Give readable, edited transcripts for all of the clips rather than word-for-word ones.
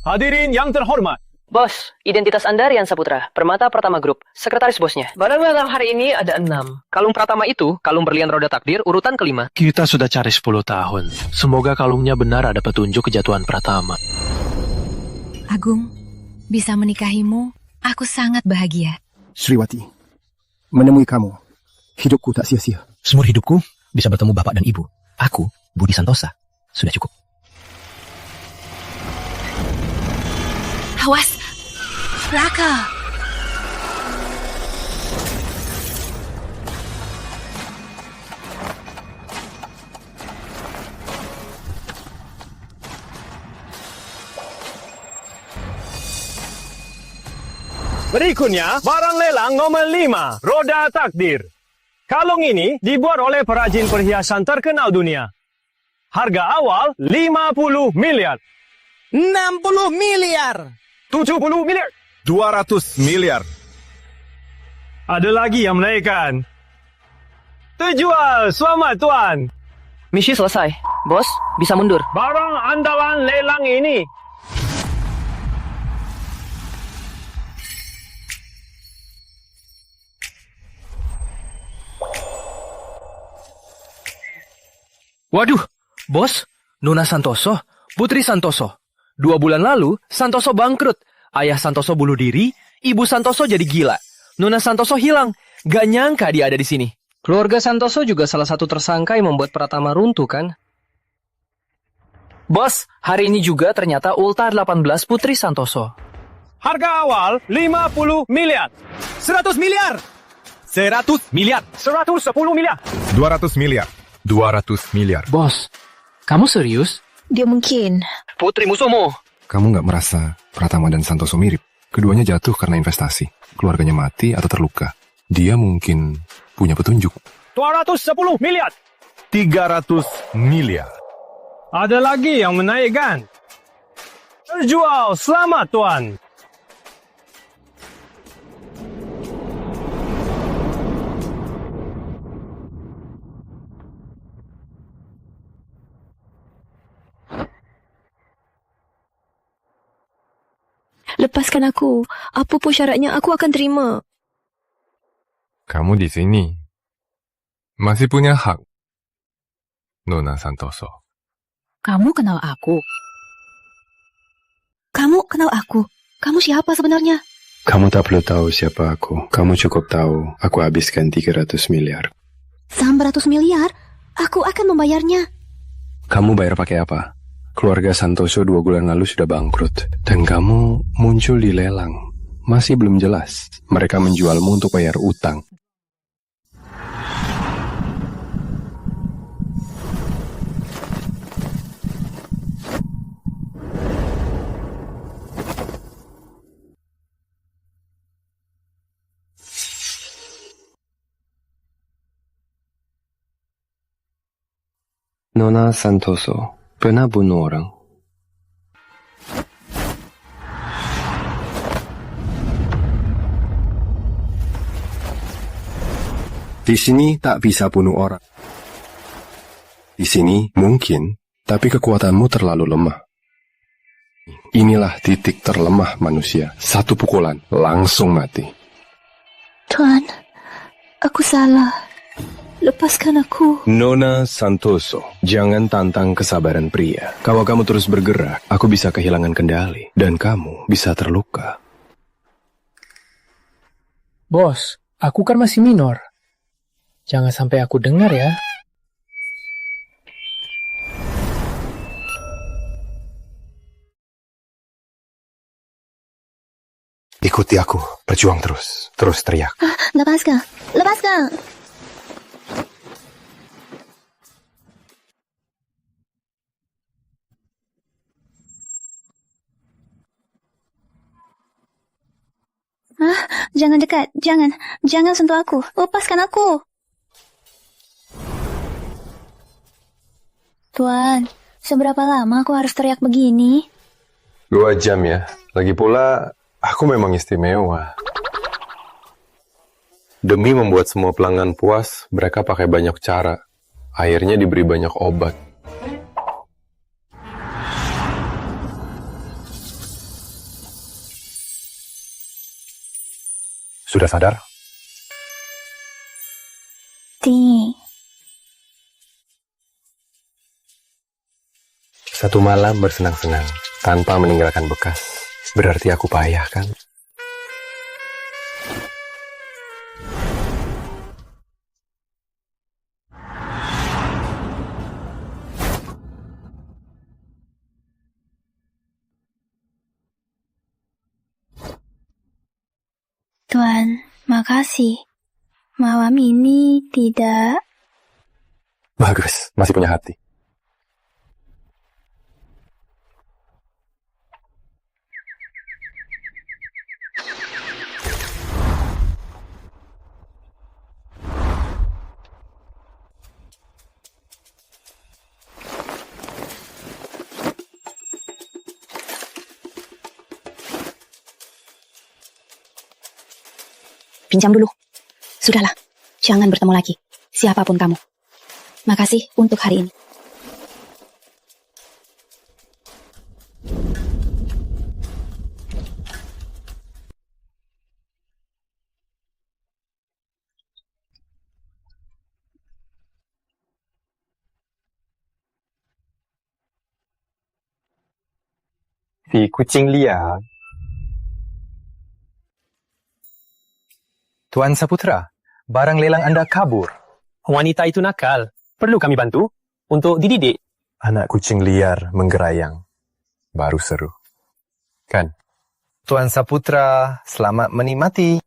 Hadirin yang terhormat. Bos, identitas Anda Rian Saputra, Permata Pratama Group, sekretaris bosnya. Barang dalam hari ini ada 6. Kalung Pratama itu, kalung berlian roda takdir, urutan kelima. Kita sudah cari 10 tahun. Semoga kalungnya benar ada petunjuk kejatuhan Pratama. Agung, bisa menikahimu, aku sangat bahagia. Sriwati, menemui kamu, hidupku tak sia-sia. Seumur hidupku bisa bertemu bapak dan ibu. Aku, Budi Santosa, sudah cukup. Awas, Raka. Berikutnya, barang lelang nomor 5, roda takdir. Kalung ini dibuat oleh perajin perhiasan terkenal dunia. Harga awal 50 miliar. 60 miliar. 70 miliar. 200 miliar. Ada lagi yang menaikkan. Terjual, selamat tuan. Misi selesai. Bos, bisa mundur. Barang andalan lelang ini. Waduh, bos, Nona Santoso, Putri Santoso. 2 bulan lalu, Santoso bangkrut. Ayah Santoso bunuh diri, ibu Santoso jadi gila. Nona Santoso hilang. Gak nyangka dia ada di sini. Keluarga Santoso juga salah satu tersangka yang membuat Pratama runtuh, kan? Bos, hari ini juga ternyata Ulta 18 Putri Santoso. Harga awal 50 miliar. 100 miliar. 100 miliar. 110 miliar. 200 miliar. 200 miliar. Bos, kamu serius? Dia mungkin. Putri musuhmu. Kamu nggak merasa Pratama dan Santoso mirip? Keduanya jatuh karena investasi. Keluarganya mati atau terluka. Dia mungkin punya petunjuk. 210 miliar. 300 miliar. Ada lagi yang menaikkan. Terjual, selamat tuan. Lepaskan aku. Apapun syaratnya, aku akan terima. Kamu di sini masih punya hak, Nona Santoso. Kamu kenal aku? Kamu kenal aku? Kamu siapa sebenarnya? Kamu tak perlu tahu siapa aku. Kamu cukup tahu aku habiskan 300 miliar. 300 miliar? Aku akan membayarnya. Kamu bayar pakai apa? Keluarga Santoso 2 bulan lalu sudah bangkrut. Dan kamu muncul di lelang. Masih belum jelas. Mereka menjualmu untuk bayar utang. Nona Santoso pernah bunuh orang. Di sini tak bisa bunuh orang. Di sini mungkin, tapi kekuatanmu terlalu lemah. Inilah titik terlemah manusia. 1 pukulan, langsung mati. Tuan, aku salah. Lepaskan aku. Nona Santoso, jangan tantang kesabaran pria. Kalau kamu terus bergerak, aku bisa kehilangan kendali. Dan kamu bisa terluka. Bos, aku kan masih minor. Jangan sampai aku dengar ya. Ikuti aku, berjuang terus. Terus teriak. Lepaskan. Lepaskan. Jangan dekat. Jangan sentuh aku. Lepaskan aku. Tuan, seberapa lama aku harus teriak begini? 2 jam ya. Lagi pula, aku memang istimewa. Demi membuat semua pelanggan puas, mereka pakai banyak cara. Akhirnya diberi banyak obat. Sudah sadar? Satu malam bersenang-senang tanpa meninggalkan bekas. Berarti aku payah, kan? Tuan, makasih. Malam ini tidak... Bagus, masih punya hati. Pinjam dulu. Sudahlah, jangan bertemu lagi. Siapapun kamu. Makasih untuk hari ini. Si kucing liar. Tuan Saputra, barang lelang Anda kabur. Wanita itu nakal. Perlu kami bantu untuk dididik. Anak kucing liar menggerayang. Baru seru. Kan? Tuan Saputra, selamat menikmati.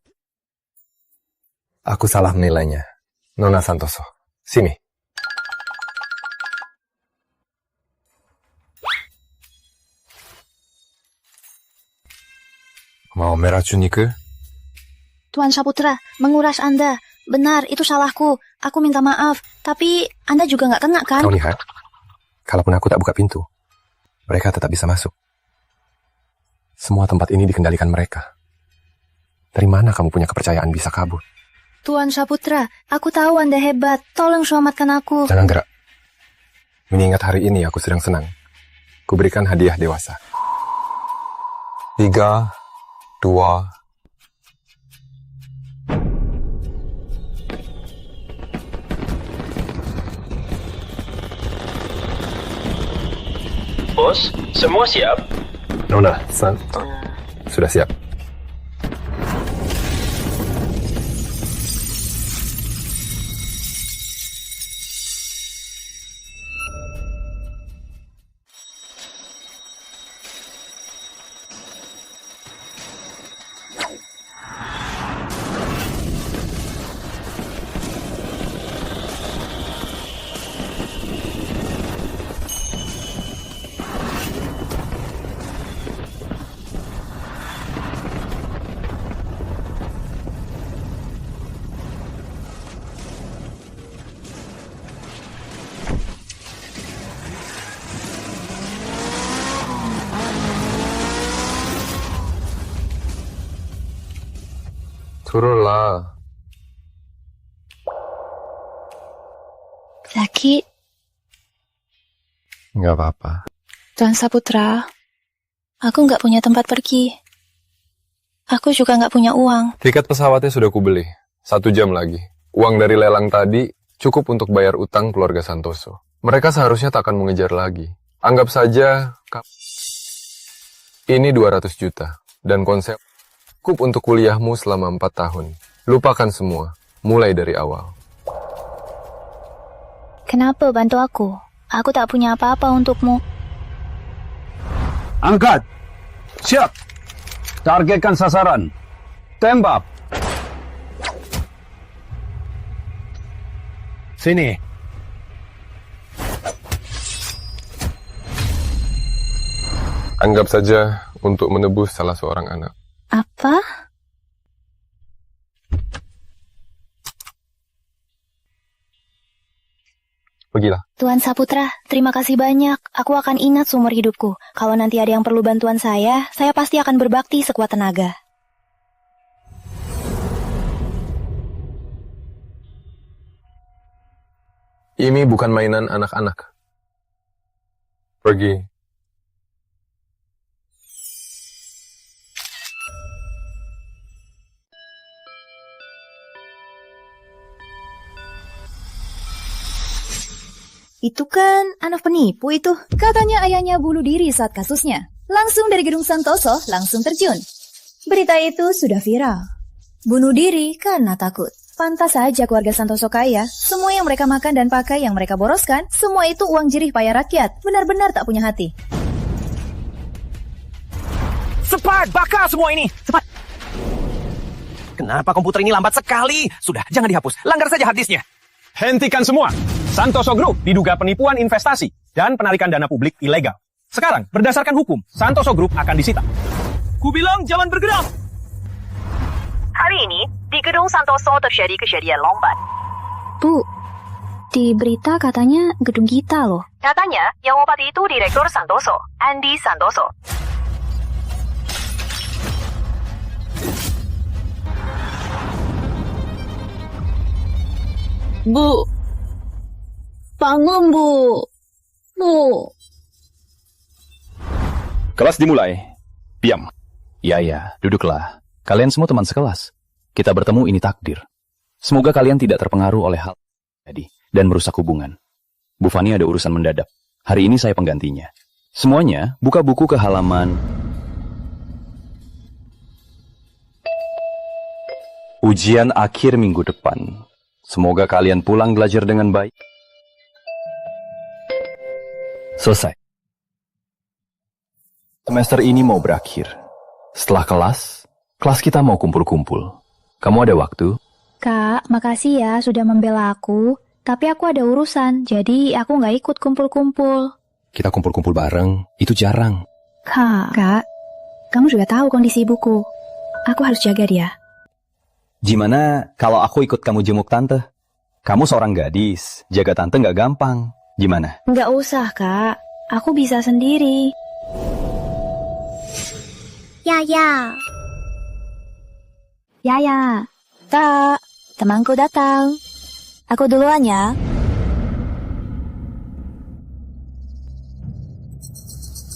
Aku salah menilainya. Nona Santoso, sini. Mau meracuni ke? Tuan Saputra, menguras Anda. Benar, itu salahku. Aku minta maaf. Tapi Anda juga nggak kena, kan? Kau lihat, kalaupun aku tak buka pintu, mereka tetap bisa masuk. Semua tempat ini dikendalikan mereka. Dari mana kamu punya kepercayaan bisa kabur? Tuan Saputra, aku tahu Anda hebat. Tolong selamatkan aku. Jangan gerak. Mengingat hari ini aku sedang senang. Kuberikan hadiah dewasa. 3, 2, Bos, semua siap? Nona, sudah siap. Turunlah. Sakit. Nggak apa-apa. Tuan Saputra, aku nggak punya tempat pergi. Aku juga nggak punya uang. Tiket pesawatnya sudah kubeli. 1 jam lagi. Uang dari lelang tadi cukup untuk bayar utang keluarga Santoso. Mereka seharusnya tak akan mengejar lagi. Anggap saja ini 200 juta. Dan konsep cukup untuk kuliahmu selama 4 tahun. Lupakan semua, mulai dari awal. Kenapa bantu aku? Aku tak punya apa-apa untukmu. Angkat. Siap. Targetkan sasaran. Tembak. Sini. Anggap saja untuk menebus salah seorang anak. Apa? Pergilah. Tuan Saputra, terima kasih banyak. Aku akan ingat seumur hidupku. Kalau nanti ada yang perlu bantuan saya pasti akan berbakti sekuat tenaga. Ini bukan mainan anak-anak. Pergi. Itu kan anak penipu itu. Katanya ayahnya bunuh diri saat kasusnya. Langsung dari gedung Santoso, langsung terjun. Berita itu sudah viral. Bunuh diri karena takut. Pantas saja keluarga Santoso kaya. Semua yang mereka makan dan pakai yang mereka boroskan, semua itu uang jerih payah rakyat. Benar-benar tak punya hati. Cepat, bakar semua ini. Cepat. Kenapa komputer ini lambat sekali? Sudah, jangan dihapus. Langgar saja harddisknya. Hentikan semua. Santoso Group diduga penipuan investasi dan penarikan dana publik ilegal. Sekarang, berdasarkan hukum, Santoso Group akan disita. Kubilang jangan bergerak. Hari ini, di gedung Santoso terjadi kejadian lombat. Bu, di berita katanya gedung kita loh. Katanya, yang lompat itu Direktur Santoso, Andy Santoso. Bu, bangun Bu. Bu. Kelas dimulai. Diam. Ya, duduklah. Kalian semua teman sekelas. Kita bertemu ini takdir. Semoga kalian tidak terpengaruh oleh hal jadi dan merusak hubungan. Bu Fani ada urusan mendadak. Hari ini saya penggantinya. Semuanya buka buku ke halaman. Ujian akhir minggu depan. Semoga kalian pulang belajar dengan baik. Selesai. Semester ini mau berakhir. Setelah kelas kita mau kumpul-kumpul. Kamu ada waktu? Kak, makasih ya sudah membela aku. Tapi aku ada urusan, jadi aku nggak ikut kumpul-kumpul. Kita kumpul-kumpul bareng, itu jarang. Kak, kamu juga tahu kondisi ibuku. Aku harus jaga dia. Gimana kalau aku ikut kamu jenguk tante? Kamu seorang gadis, jaga tante nggak gampang. Gimana? Nggak usah, Kak. Aku bisa sendiri. Yaya. Yaya. Kak, temanku datang. Aku duluan ya.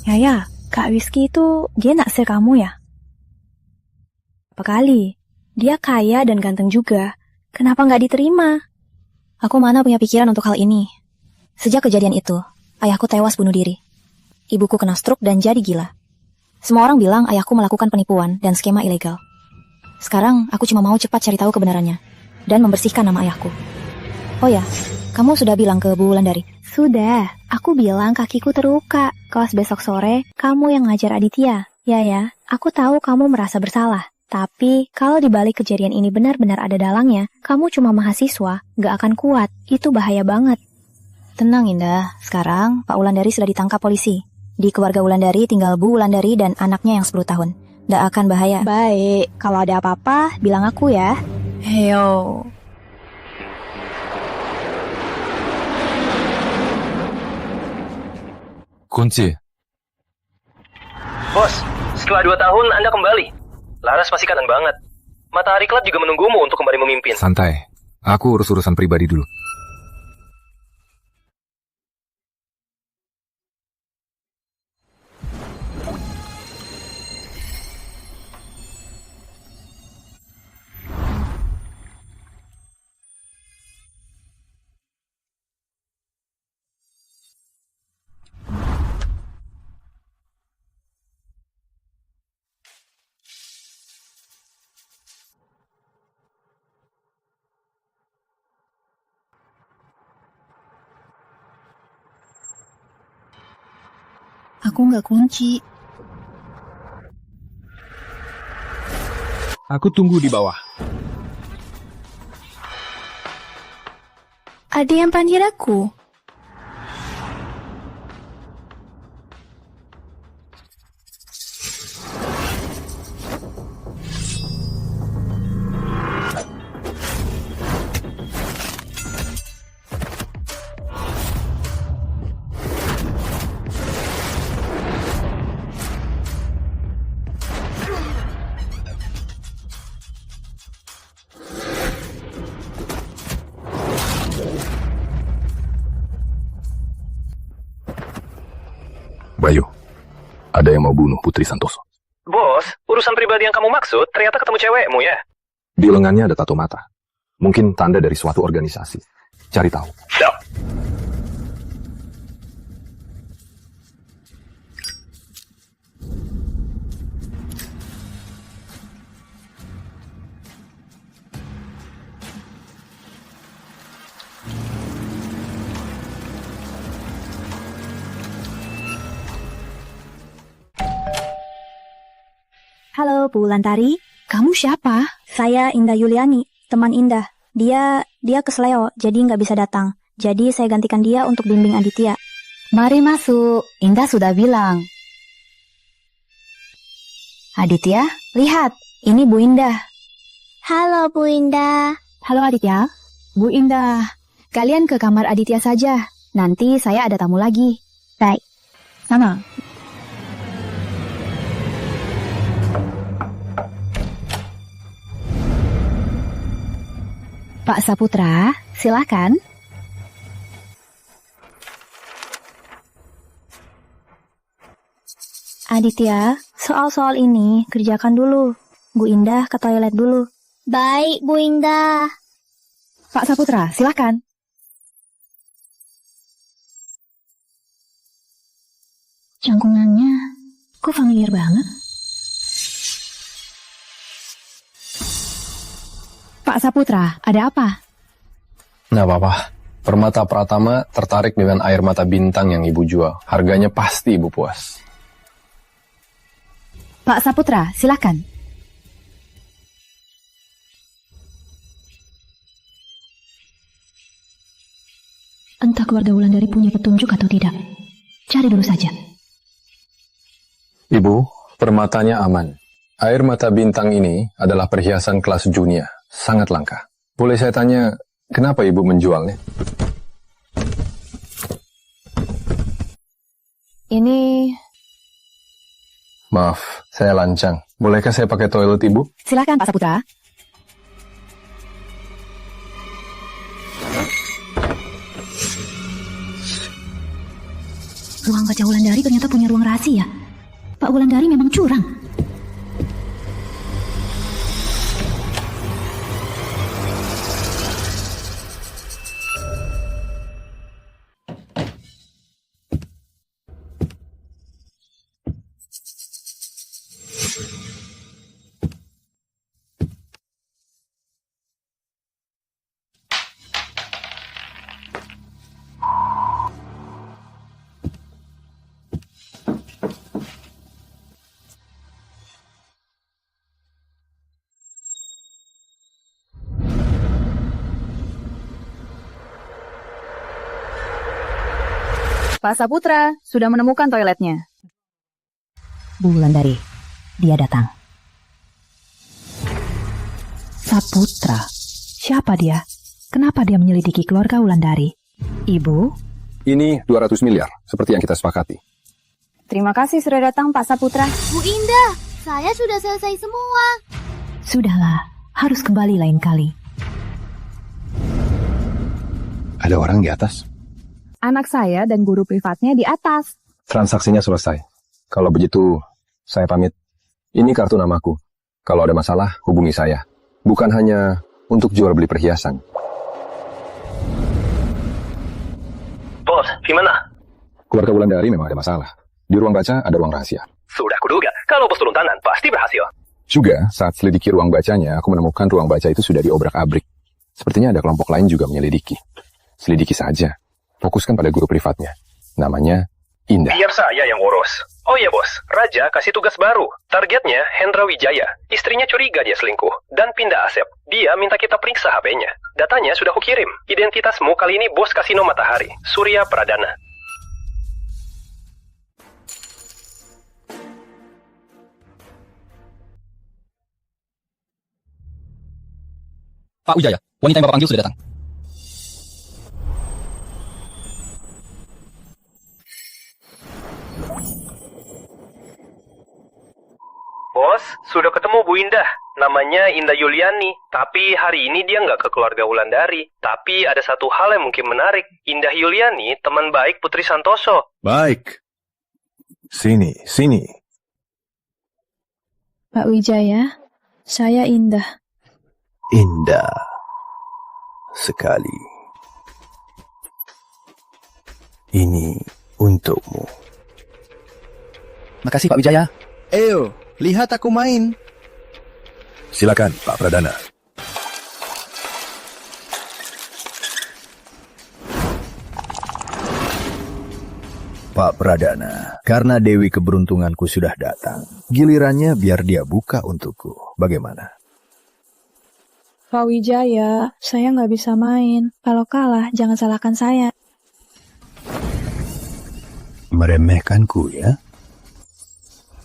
Yaya, Kak Rizky itu dia naksir kamu ya? Apa kali? Dia kaya dan ganteng juga. Kenapa nggak diterima? Aku mana punya pikiran untuk hal ini. Sejak kejadian itu, ayahku tewas bunuh diri. Ibuku kena stroke dan jadi gila. Semua orang bilang ayahku melakukan penipuan dan skema ilegal. Sekarang aku cuma mau cepat cari tahu kebenarannya dan membersihkan nama ayahku. Oh ya, kamu sudah bilang ke Bu Wulandari? Sudah, aku bilang kakiku terluka. Kaos besok sore, kamu yang ngajar Aditya. Ya, aku tahu kamu merasa bersalah. Tapi, kalau dibalik kejadian ini benar-benar ada dalangnya, kamu cuma mahasiswa, gak akan kuat. Itu bahaya banget. Tenang, Indah. Sekarang, Pak Wulandari sudah ditangkap polisi. Di keluarga Wulandari tinggal Bu Wulandari dan anaknya yang 10 tahun. Gak akan bahaya. Baik, kalau ada apa-apa, bilang aku ya. Heyo. Kunci. Bos, setelah 2 tahun Anda kembali. Laras masih kadang banget. Matahari Club juga menunggumu untuk kembali memimpin. Santai. Aku urus urusan pribadi dulu. Aku nggak kunci. Aku tunggu di bawah. Ada yang panggil aku. Bayu, ada yang mau bunuh Putri Santoso. Bos, urusan pribadi yang kamu maksud ternyata ketemu cewekmu ya? Di lengannya ada tato mata. Mungkin tanda dari suatu organisasi. Cari tahu. Siap. Halo, Bu Lantari. Kamu siapa? Saya Indah Yuliani, teman Indah. Dia kesleo, jadi nggak bisa datang. Jadi saya gantikan dia untuk bimbing Aditya. Mari masuk. Indah sudah bilang. Aditya, lihat. Ini Bu Indah. Halo Bu Indah. Halo Aditya. Bu Indah, kalian ke kamar Aditya saja. Nanti saya ada tamu lagi. Baik. Sama. Pak Saputra, silakan. Aditya, soal-soal ini kerjakan dulu. Bu Indah ke toilet dulu. Baik Bu Indah. Pak Saputra, silakan. Jangkungannya, kok familiar banget? Pak Saputra, ada apa? Nggak apa-apa. Permata Pratama tertarik dengan air mata bintang yang ibu jual. Harganya pasti ibu puas. Pak Saputra, silakan. Entah keluarga Wulandari punya petunjuk atau tidak. Cari dulu saja. Ibu, permatanya aman. Air mata bintang ini adalah perhiasan kelas dunia. Sangat langka. Boleh saya tanya, kenapa ibu menjualnya? Ini... Maaf, saya lancang. Bolehkah saya pakai toilet ibu? Silakan Pak Saputra. Ruang baca Wulandari ternyata punya ruang rahasia. Pak Wulandari memang curang. Pak Saputra, sudah menemukan toiletnya. Bu Wulandari, dia datang. Saputra, siapa dia? Kenapa dia menyelidiki keluarga Wulandari? Ibu? Ini 200 miliar, seperti yang kita sepakati. Terima kasih sudah datang Pak Saputra. Bu Indah, saya sudah selesai semua. Sudahlah, harus kembali lain kali. Ada orang di atas. Anak saya dan guru privatnya di atas. Transaksinya selesai. Kalau begitu, saya pamit. Ini kartu namaku. Kalau ada masalah, hubungi saya. Bukan hanya untuk jual beli perhiasan. Bos, gimana? Keluarga Wulandari memang ada masalah. Di ruang baca ada ruang rahasia. Sudah kuduga, kalau bos turun tangan pasti berhasil. Juga, saat selidiki ruang bacanya, aku menemukan ruang baca itu sudah diobrak-abrik. Sepertinya ada kelompok lain juga menyelidiki. Selidiki saja. Fokuskan pada guru privatnya. Namanya Indah. Biar saya yang urus. Oh iya bos, Raja kasih tugas baru. Targetnya Hendra Wijaya. Istrinya curiga dia selingkuh dan pindah aset. Dia minta kita periksa HP-nya. Datanya sudah kukirim. Identitasmu kali ini bos kasino matahari, Surya Pradana. Pak Wijaya, wanita yang Bapak panggil sudah datang. Bos, sudah ketemu Bu Indah. Namanya Indah Yuliani. Tapi hari ini dia nggak ke keluarga Wulandari. Tapi ada satu hal yang mungkin menarik. Indah Yuliani, teman baik Putri Santoso. Baik. Sini. Pak Wijaya, saya Indah. Indah sekali. Ini untukmu. Makasih Pak Wijaya. Eyo, lihat aku main. Silakan, Pak Pradana. Pak Pradana, karena Dewi keberuntunganku sudah datang, gilirannya biar dia buka untukku. Bagaimana? Pak Wijaya, saya nggak bisa main. Kalau kalah, jangan salahkan saya. Meremehkanku ya?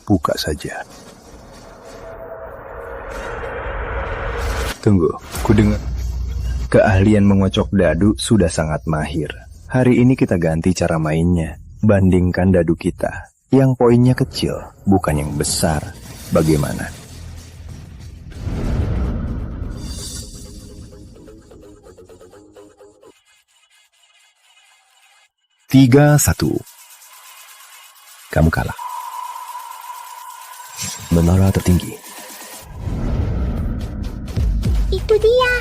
Buka saja. Tunggu, ku dengar. Keahlian mengocok dadu sudah sangat mahir. Hari ini kita ganti cara mainnya. Bandingkan dadu kita. Yang poinnya kecil, bukan yang besar. Bagaimana? Tiga, 1. Kamu kalah. Menara tertinggi. Itu dia.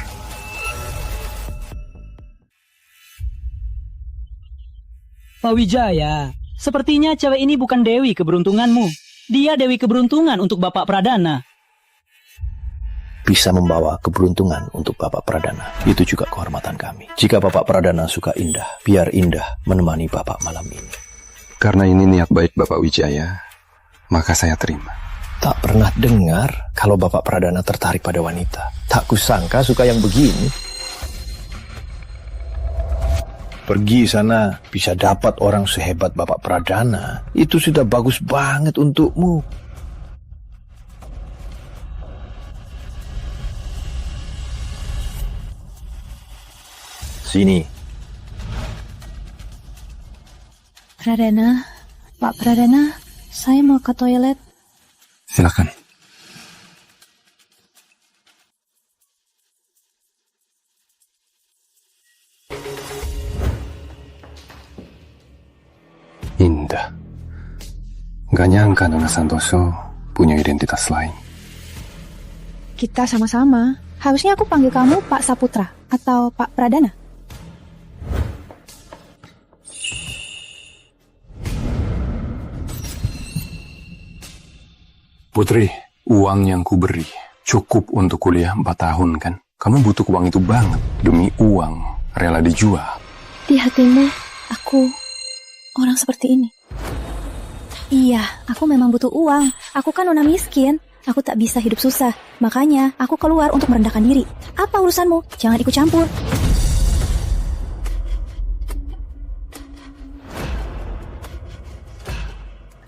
Pak Wijaya, sepertinya cewek ini bukan Dewi keberuntunganmu. Dia Dewi keberuntungan untuk Bapak Pradana. Bisa membawa keberuntungan untuk Bapak Pradana. Itu juga kehormatan kami. Jika Bapak Pradana suka indah, biar indah menemani Bapak malam ini. Karena ini niat baik Bapak Wijaya, maka saya terima. Tak pernah dengar kalau Bapak Pradana tertarik pada wanita. Tak kusangka suka yang begini. Pergi sana, bisa dapat orang sehebat Bapak Pradana. Itu sudah bagus banget untukmu. Sini. Pradana, Pak Pradana, saya mau ke toilet. Silakan. Indah. Gak nyangka Nona Santoso punya identitas lain. Kita sama-sama. Harusnya aku panggil kamu Pak Saputra atau Pak Pradana. Putri, uang yang kuberi cukup untuk kuliah 4 tahun kan? Kamu butuh uang itu banget. Demi uang, rela dijual. Di hatimu, aku orang seperti ini. Iya, aku memang butuh uang. Aku kan nona miskin. Aku tak bisa hidup susah. Makanya, aku keluar untuk merendahkan diri. Apa urusanmu? Jangan ikut campur.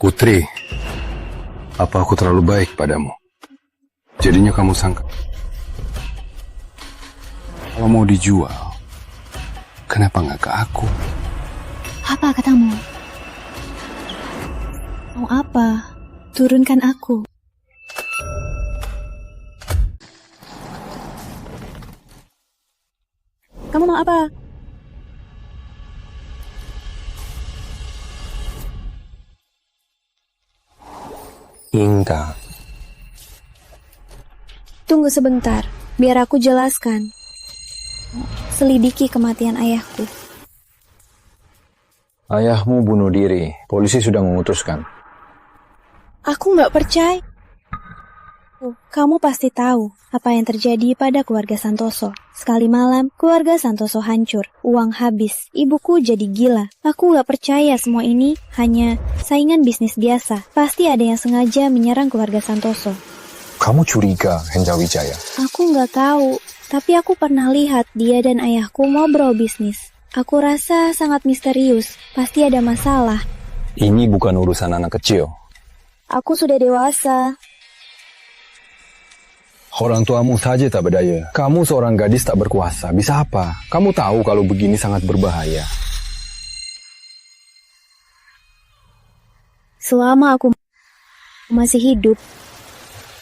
Putri, apa aku terlalu baik padamu? Jadinya kamu sangka kalau mau dijual, kenapa nggak ke aku? Apa katamu? Mau apa? Turunkan aku. Kamu mau apa? Indah. Tunggu sebentar, biar aku jelaskan. Selidiki kematian ayahku. Ayahmu bunuh diri. Polisi sudah memutuskan. Aku nggak percaya. Kamu pasti tahu apa yang terjadi pada keluarga Santoso. Sekali malam, keluarga Santoso hancur. Uang habis. Ibuku jadi gila. Aku nggak percaya semua ini hanya saingan bisnis biasa. Pasti ada yang sengaja menyerang keluarga Santoso. Kamu curiga, Hendra Wijaya? Aku nggak tahu. Tapi aku pernah lihat dia dan ayahku ngobrol bisnis. Aku rasa sangat misterius. Pasti ada masalah. Ini bukan urusan anak kecil. Aku sudah dewasa. Orang tuamu saja tak berdaya. Kamu seorang gadis tak berkuasa. Bisa apa? Kamu tahu kalau begini sangat berbahaya. Selama aku masih hidup,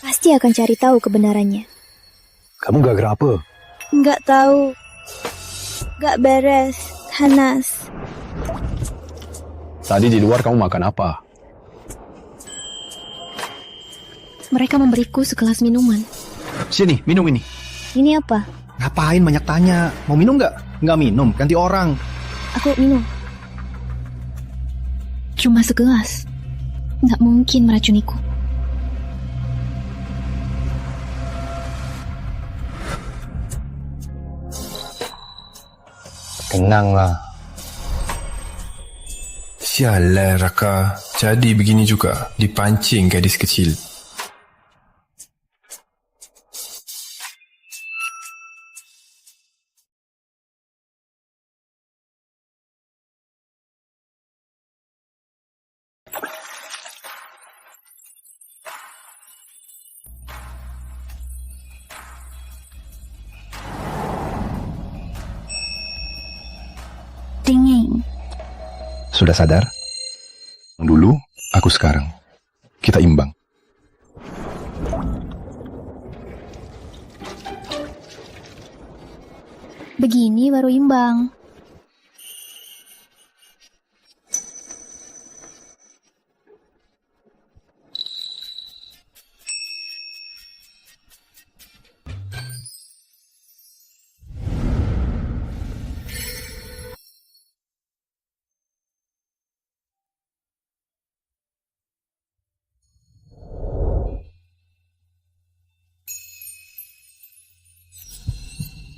pasti akan cari tahu kebenarannya. Kamu gak apa? Nggak tahu. Nggak beres. Panas. Tadi di luar kamu makan apa? Mereka memberiku segelas minuman. Sini, minum ini. Ini apa? Ngapain banyak tanya? Mau minum nggak? Nggak minum, ganti orang. Aku minum. Cuma segelas. Nggak mungkin meracuniku. Tenanglah. Sialah Raka, jadi begini juga, dipancing gadis kecil. Dingin. Sudah sadar? Dulu, aku sekarang. Kita imbang. Begini baru imbang.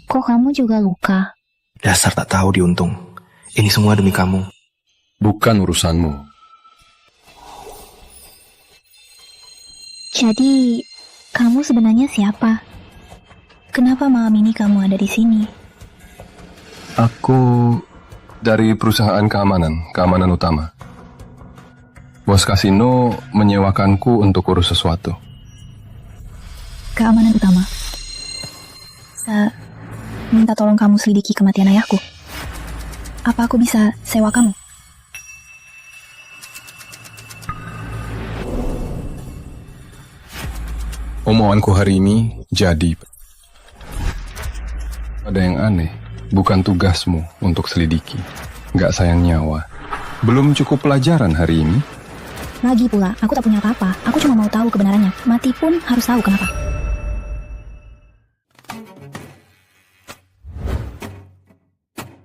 Kok kamu juga luka? Dasar tak tahu diuntung. Ini semua demi kamu. Bukan urusanmu. Jadi, kamu sebenarnya siapa? Kenapa malam ini kamu ada di sini? Aku dari perusahaan keamanan utama. Bos kasino menyewakanku untuk urus sesuatu. Keamanan utama. Minta tolong kamu selidiki kematian ayahku. Apa aku bisa sewa kamu? Omonganku hari ini jadi. Ada yang aneh. Bukan tugasmu untuk selidiki. Gak sayang nyawa. Belum cukup pelajaran hari ini? Lagi pula, aku tak punya apa-apa. Aku cuma mau tahu kebenarannya. Mati pun harus tahu kenapa.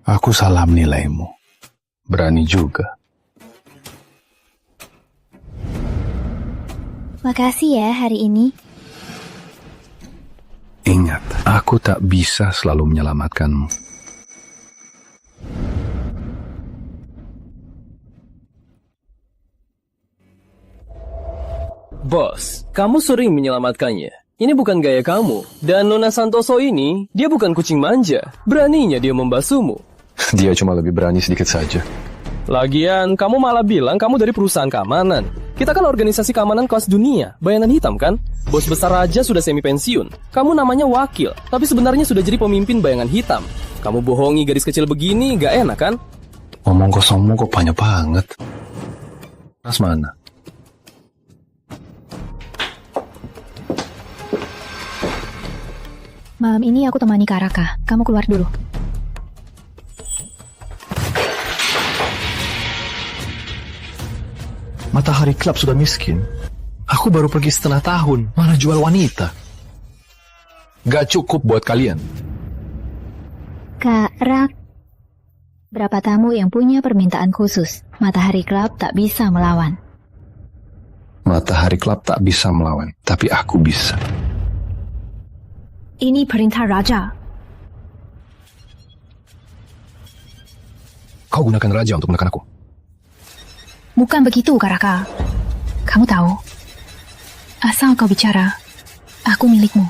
Aku salah menilaimu. Berani juga. Makasih ya hari ini. Ingat, aku tak bisa selalu menyelamatkanmu. Bos, kamu sering menyelamatkannya. Ini bukan gaya kamu. Dan Nona Santoso ini, dia bukan kucing manja. Beraninya dia membasuhmu. Dia cuma lebih berani sedikit saja. Lagian, kamu malah bilang kamu dari perusahaan keamanan. Kita kan organisasi keamanan kelas dunia, bayangan hitam kan? Bos besar aja sudah semi pensiun. Kamu namanya wakil, tapi sebenarnya sudah jadi pemimpin bayangan hitam. Kamu bohongi gadis kecil begini, gak enak kan? Omong kosongmu kok banyak banget. Mas mana? Malam ini aku temani Kak Raka. Kamu keluar dulu. Matahari Club sudah miskin. Aku baru pergi setengah tahun, malah jual wanita. Gak cukup buat kalian. Kak Rak, berapa tamu yang punya permintaan khusus? Matahari Club tak bisa melawan. Matahari Club tak bisa melawan, tapi aku bisa. Ini perintah Raja. Kau gunakan Raja untuk menekan aku. Bukan begitu, Kak Raka. Kamu tahu, asal kau bicara, aku milikmu.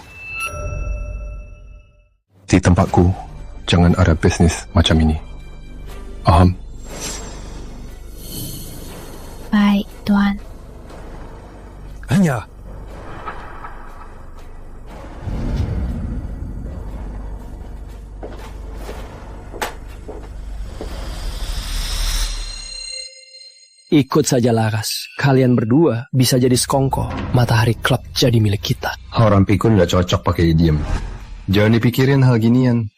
Di tempatku, jangan ada bisnis macam ini. Paham? Baik, Tuan. Hanya. Ikut saja Laras. Kalian berdua bisa jadi sekongkol. Matahari Club jadi milik kita. Orang pikun gak cocok pakai diem. Jangan dipikirin hal ginian.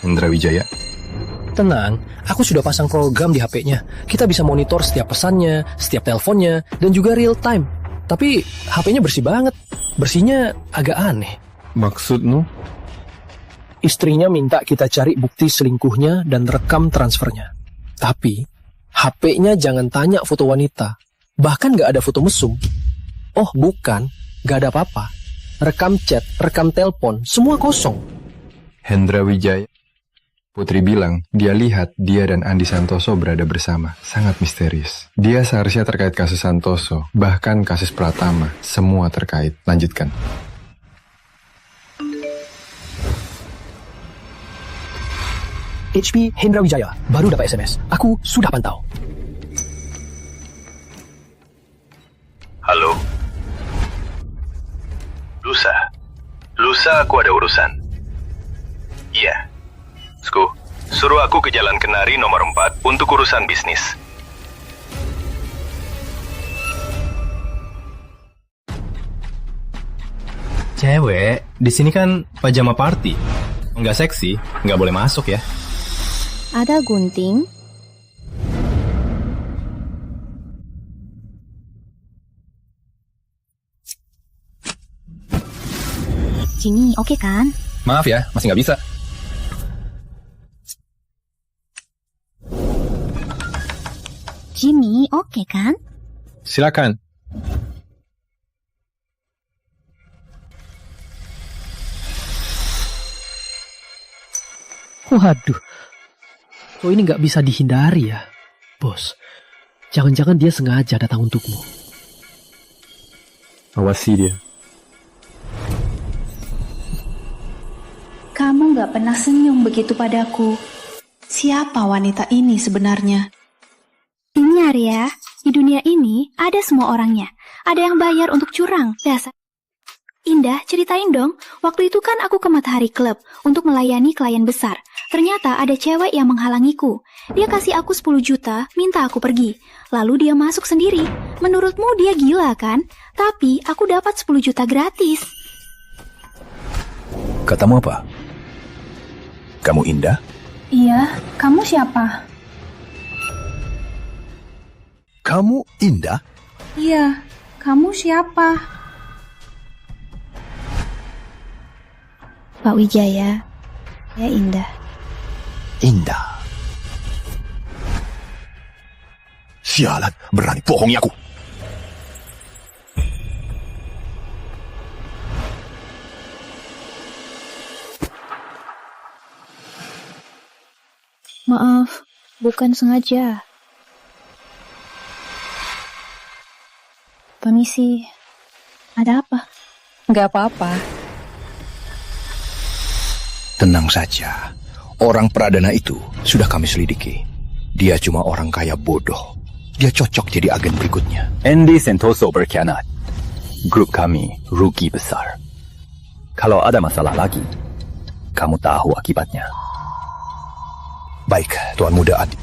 Hendra Wijaya. Tenang, aku sudah pasang program di HP-nya. Kita bisa monitor setiap pesannya, setiap teleponnya, dan juga real time. Tapi HP-nya bersih banget. Bersihnya agak aneh. Maksudmu? Istrinya minta kita cari bukti selingkuhnya dan rekam transfernya. Tapi HP-nya jangan tanya foto wanita. Bahkan gak ada foto mesum. Oh bukan, gak ada apa-apa. Rekam chat, rekam telepon, semua kosong. Hendra Wijaya Putri bilang, dia lihat dia dan Andi Santoso berada bersama. Sangat misterius. Dia seharusnya terkait kasus Santoso, bahkan kasus Pratama. Semua terkait. Lanjutkan. HP Hendra Wijaya, baru dapat SMS. Aku sudah pantau. Halo? Lusa aku ada urusan. Iya. Sku, suruh aku ke Jalan Kenari nomor 4 untuk urusan bisnis. Cewek, di sini kan pajama party. Nggak seksi, nggak boleh masuk ya. Ada gunting. Jimmy, oke kan? Maaf ya, masih nggak bisa. Jimmy, oke kan? Silakan. Waduh, kok ini nggak bisa dihindari ya, bos? Jangan-jangan dia sengaja datang untukmu. Awasi dia. Kamu gak pernah senyum begitu padaku. Siapa wanita ini sebenarnya? Ini Arya, di dunia ini ada semua orangnya. Ada yang bayar untuk curang, dasar. Indah, ceritain dong. Waktu itu kan aku ke Matahari Club untuk melayani klien besar. Ternyata ada cewek yang menghalangiku. Dia kasih aku 10 juta, minta aku pergi. Lalu dia masuk sendiri. Menurutmu dia gila kan? Tapi aku dapat 10 juta gratis. Katamu apa? Kamu Indah? Iya, kamu siapa? Kamu Indah? Iya, kamu siapa? Pak Wijaya, ya Indah. Indah. Sialan, berani bohongi aku. Maaf, bukan sengaja. Permisi, ada apa? Nggak apa-apa. Tenang saja. Orang Pradana itu sudah kami selidiki. Dia cuma orang kaya bodoh. Dia cocok jadi agen berikutnya. Andi Santoso berkhianat. Grup kami rugi besar. Kalau ada masalah lagi, kamu tahu akibatnya. Baik, Tuan Muda Adi.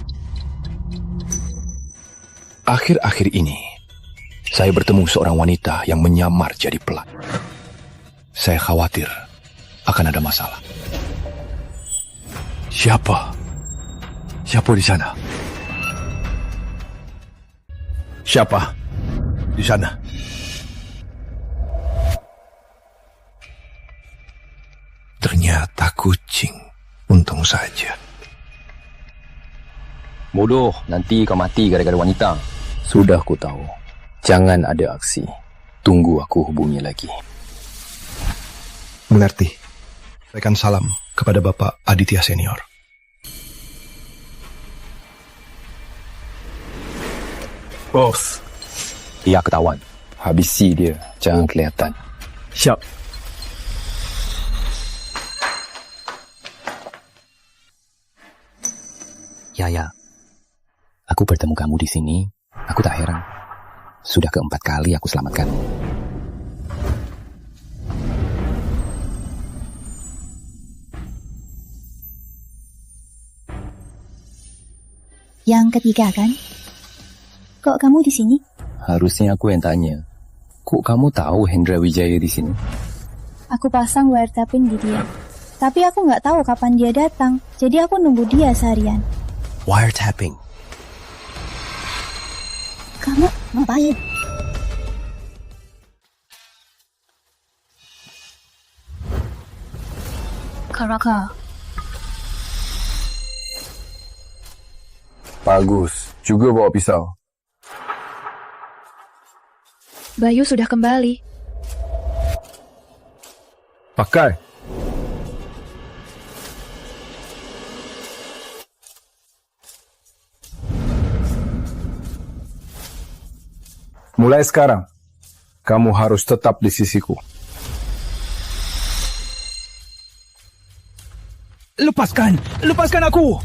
Akhir-akhir ini, saya bertemu seorang wanita yang menyamar jadi pelat. Saya khawatir akan ada masalah. Siapa? Siapa di sana? Siapa di sana? Ternyata kucing. Untung saja. Bodoh, nanti kau mati gara-gara wanita. Sudah ku tahu. Jangan ada aksi. Tunggu aku hubungi lagi. Mengerti. Sampaikan salam kepada Bapak Aditya Senior. Bos. Dia ketahuan. Habisi dia. Jangan kelihatan. Siap. Ya. Aku bertemu kamu di sini. Aku tak heran. Sudah keempat kali aku selamatkan. Yang ketiga kan? Kok kamu di sini? Harusnya aku yang tanya. Kok kamu tahu Hendra Wijaya di sini? Aku pasang wiretapping di dia. Tapi aku nggak tahu kapan dia datang. Jadi aku nunggu dia seharian. Wiretapping. Kamu ngapain? Karaka. Bagus, juga bawa pisau. Bayu sudah kembali. Pakai. Mulai sekarang, kamu harus tetap di sisiku. Lepaskan aku!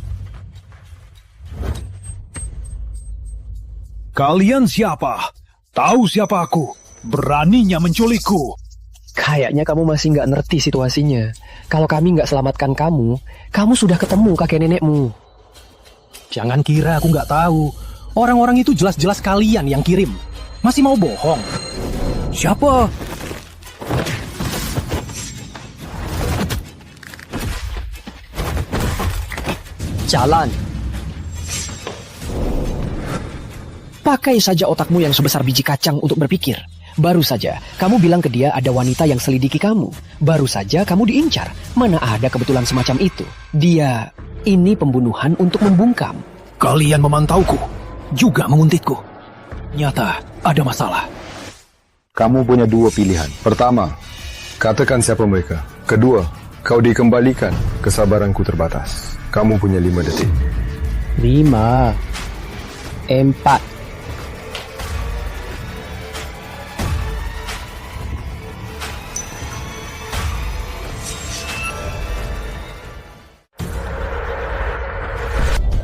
Kalian siapa? Tahu siapa aku? Beraninya menculikku. Kayaknya kamu masih nggak ngerti situasinya. Kalau kami nggak selamatkan kamu, kamu sudah ketemu kakek nenekmu. Jangan kira aku nggak tahu. Orang-orang itu jelas-jelas kalian yang kirim. Masih mau bohong? Siapa? Jalan. Pakai saja otakmu yang sebesar biji kacang untuk berpikir. Baru saja kamu bilang ke dia ada wanita yang selidiki kamu. Baru saja kamu diincar. Mana ada kebetulan semacam itu. Dia ini pembunuhan untuk membungkam. Kalian memantauku, juga menguntitku. Nyata ada masalah. Kamu punya dua pilihan. Pertama, katakan siapa mereka. Kedua, kau dikembalikan. Kesabaranku terbatas. Kamu punya 5 detik. 5, 4.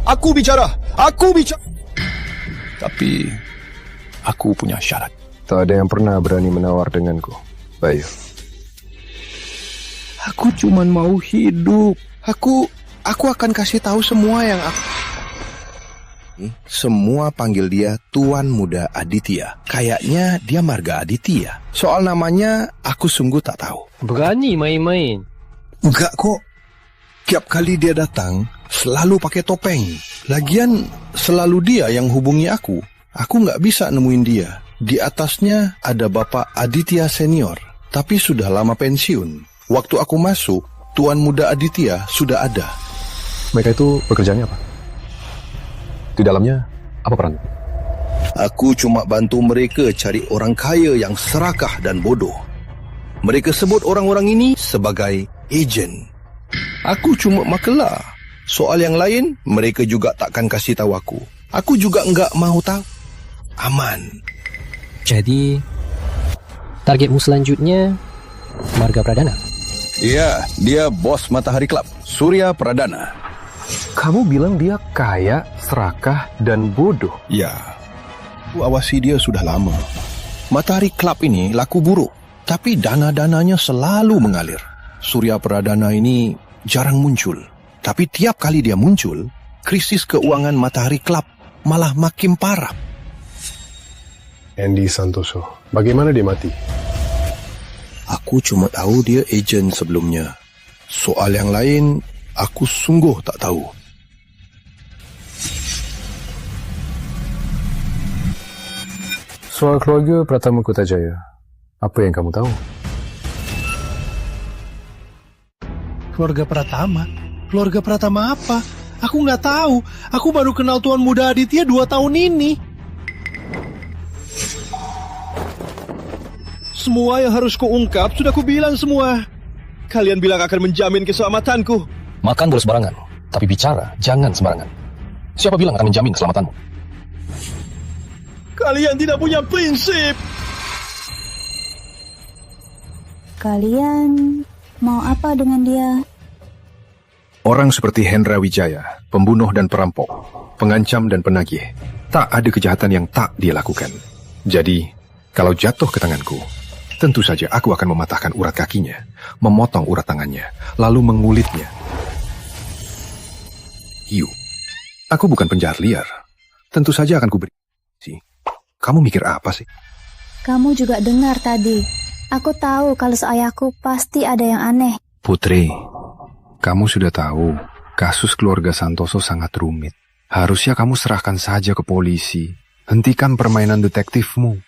Aku bicara. Tapi, aku punya syarat. Tak ada yang pernah berani menawar denganku, Bayu. Aku cuma mau hidup. Aku akan kasih tahu semua yang aku... Semua panggil dia Tuan Muda Aditya. Kayaknya dia marga Aditya. Soal namanya, aku sungguh tak tahu. Berani main-main. Enggak kok. Tiap kali dia datang, selalu pakai topeng. Lagian, selalu dia yang hubungi aku. Aku nggak bisa nemuin dia. Di atasnya ada Bapak Aditya Senior, tapi sudah lama pensiun. Waktu aku masuk, Tuan Muda Aditya sudah ada. Mereka itu pekerjaannya apa? Di dalamnya, apa peran? Aku cuma bantu mereka cari orang kaya yang serakah dan bodoh. Mereka sebut orang-orang ini sebagai ejen. Aku cuma makelar. Soal yang lain, mereka juga takkan kasih tahu aku. Aku juga nggak mau tahu. Aman. Jadi, targetmu selanjutnya Marga Pradana? Iya, dia bos Matahari Club, Surya Pradana. Kamu bilang dia kaya, serakah, dan bodoh? Ya, aku awasi dia sudah lama. Matahari Club ini laku buruk, tapi dana-dananya selalu mengalir. Surya Pradana ini jarang muncul. Tapi tiap kali dia muncul, krisis keuangan Matahari Club malah makin parah. Andy Santoso, bagaimana dia mati? Aku cuma tahu dia ejen sebelumnya. Soal yang lain, aku sungguh tak tahu. Soal keluarga Pratama Kutajaya, apa yang kamu tahu? Keluarga Pratama? Keluarga Pratama apa? Aku nggak tahu. Aku baru kenal Tuan Muda Aditya 2 tahun ini. Semua yang harus kuungkap sudah kubilang semua. Kalian bilang akan menjamin keselamatanku. Makan boleh sembarangan, tapi bicara jangan sembarangan. Siapa bilang akan menjamin keselamatanmu? Kalian tidak punya prinsip. Kalian mau apa dengan dia? Orang seperti Hendra Wijaya, pembunuh dan perampok, pengancam dan penagih, tak ada kejahatan yang tak dia lakukan. Jadi, kalau jatuh ke tanganku, tentu saja aku akan mematahkan urat kakinya, memotong urat tangannya, lalu mengulitnya. Aku bukan penjahat liar. Tentu saja akan kuberi. Kamu mikir apa sih? Kamu juga dengar tadi. Aku tahu kalau seayahku pasti ada yang aneh. Putri, kamu sudah tahu, kasus keluarga Santoso sangat rumit. Harusnya kamu serahkan saja ke polisi. Hentikan permainan detektifmu.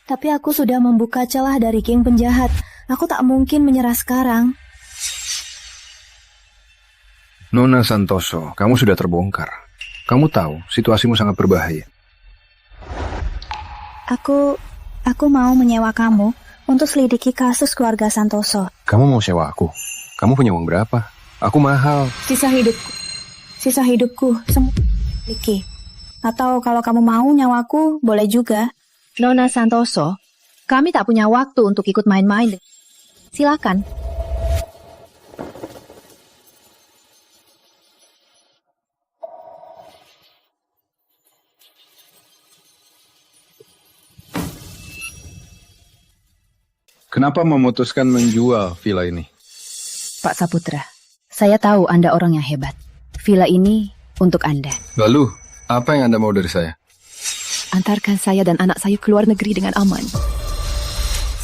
Tapi aku sudah membuka celah dari geng penjahat. Aku tak mungkin menyerah sekarang. Nona Santoso, kamu sudah terbongkar. Kamu tahu, situasimu sangat berbahaya. Aku mau menyewa kamu untuk selidiki kasus keluarga Santoso. Kamu mau sewa aku? Kamu punya uang berapa? Aku mahal. Sisa hidupku semua selidiki. Atau kalau kamu mau nyawaku, boleh juga. Nona Santoso, kami tak punya waktu untuk ikut main-main. Silakan. Kenapa memutuskan menjual villa ini? Pak Saputra, saya tahu Anda orang yang hebat. Villa ini untuk Anda. Lalu, apa yang Anda mau dari saya? Antarkan saya dan anak saya keluar negeri dengan aman.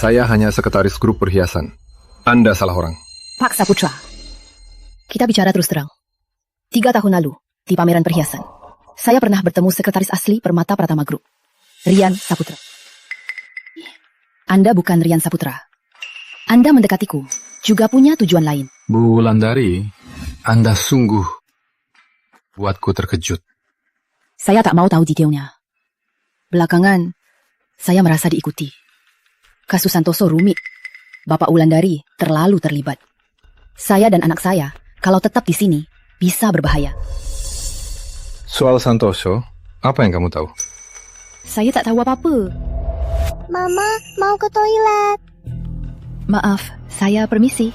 Saya hanya sekretaris grup perhiasan. Anda salah orang. Pak Saputra, kita bicara terus terang. 3 tahun lalu, di pameran perhiasan, saya pernah bertemu sekretaris asli Permata Pratama Group, Rian Saputra. Anda bukan Rian Saputra. Anda mendekatiku, juga punya tujuan lain. Bu Wulandari, Anda sungguh buatku terkejut. Saya tak mau tahu detailnya. Belakangan, saya merasa diikuti. Kasus Santoso rumit. Bapak Wulandari terlalu terlibat. Saya dan anak saya, kalau tetap di sini, bisa berbahaya. Soal Santoso, apa yang kamu tahu? Saya tak tahu apa-apa. Mama, mau ke toilet. Maaf, saya permisi.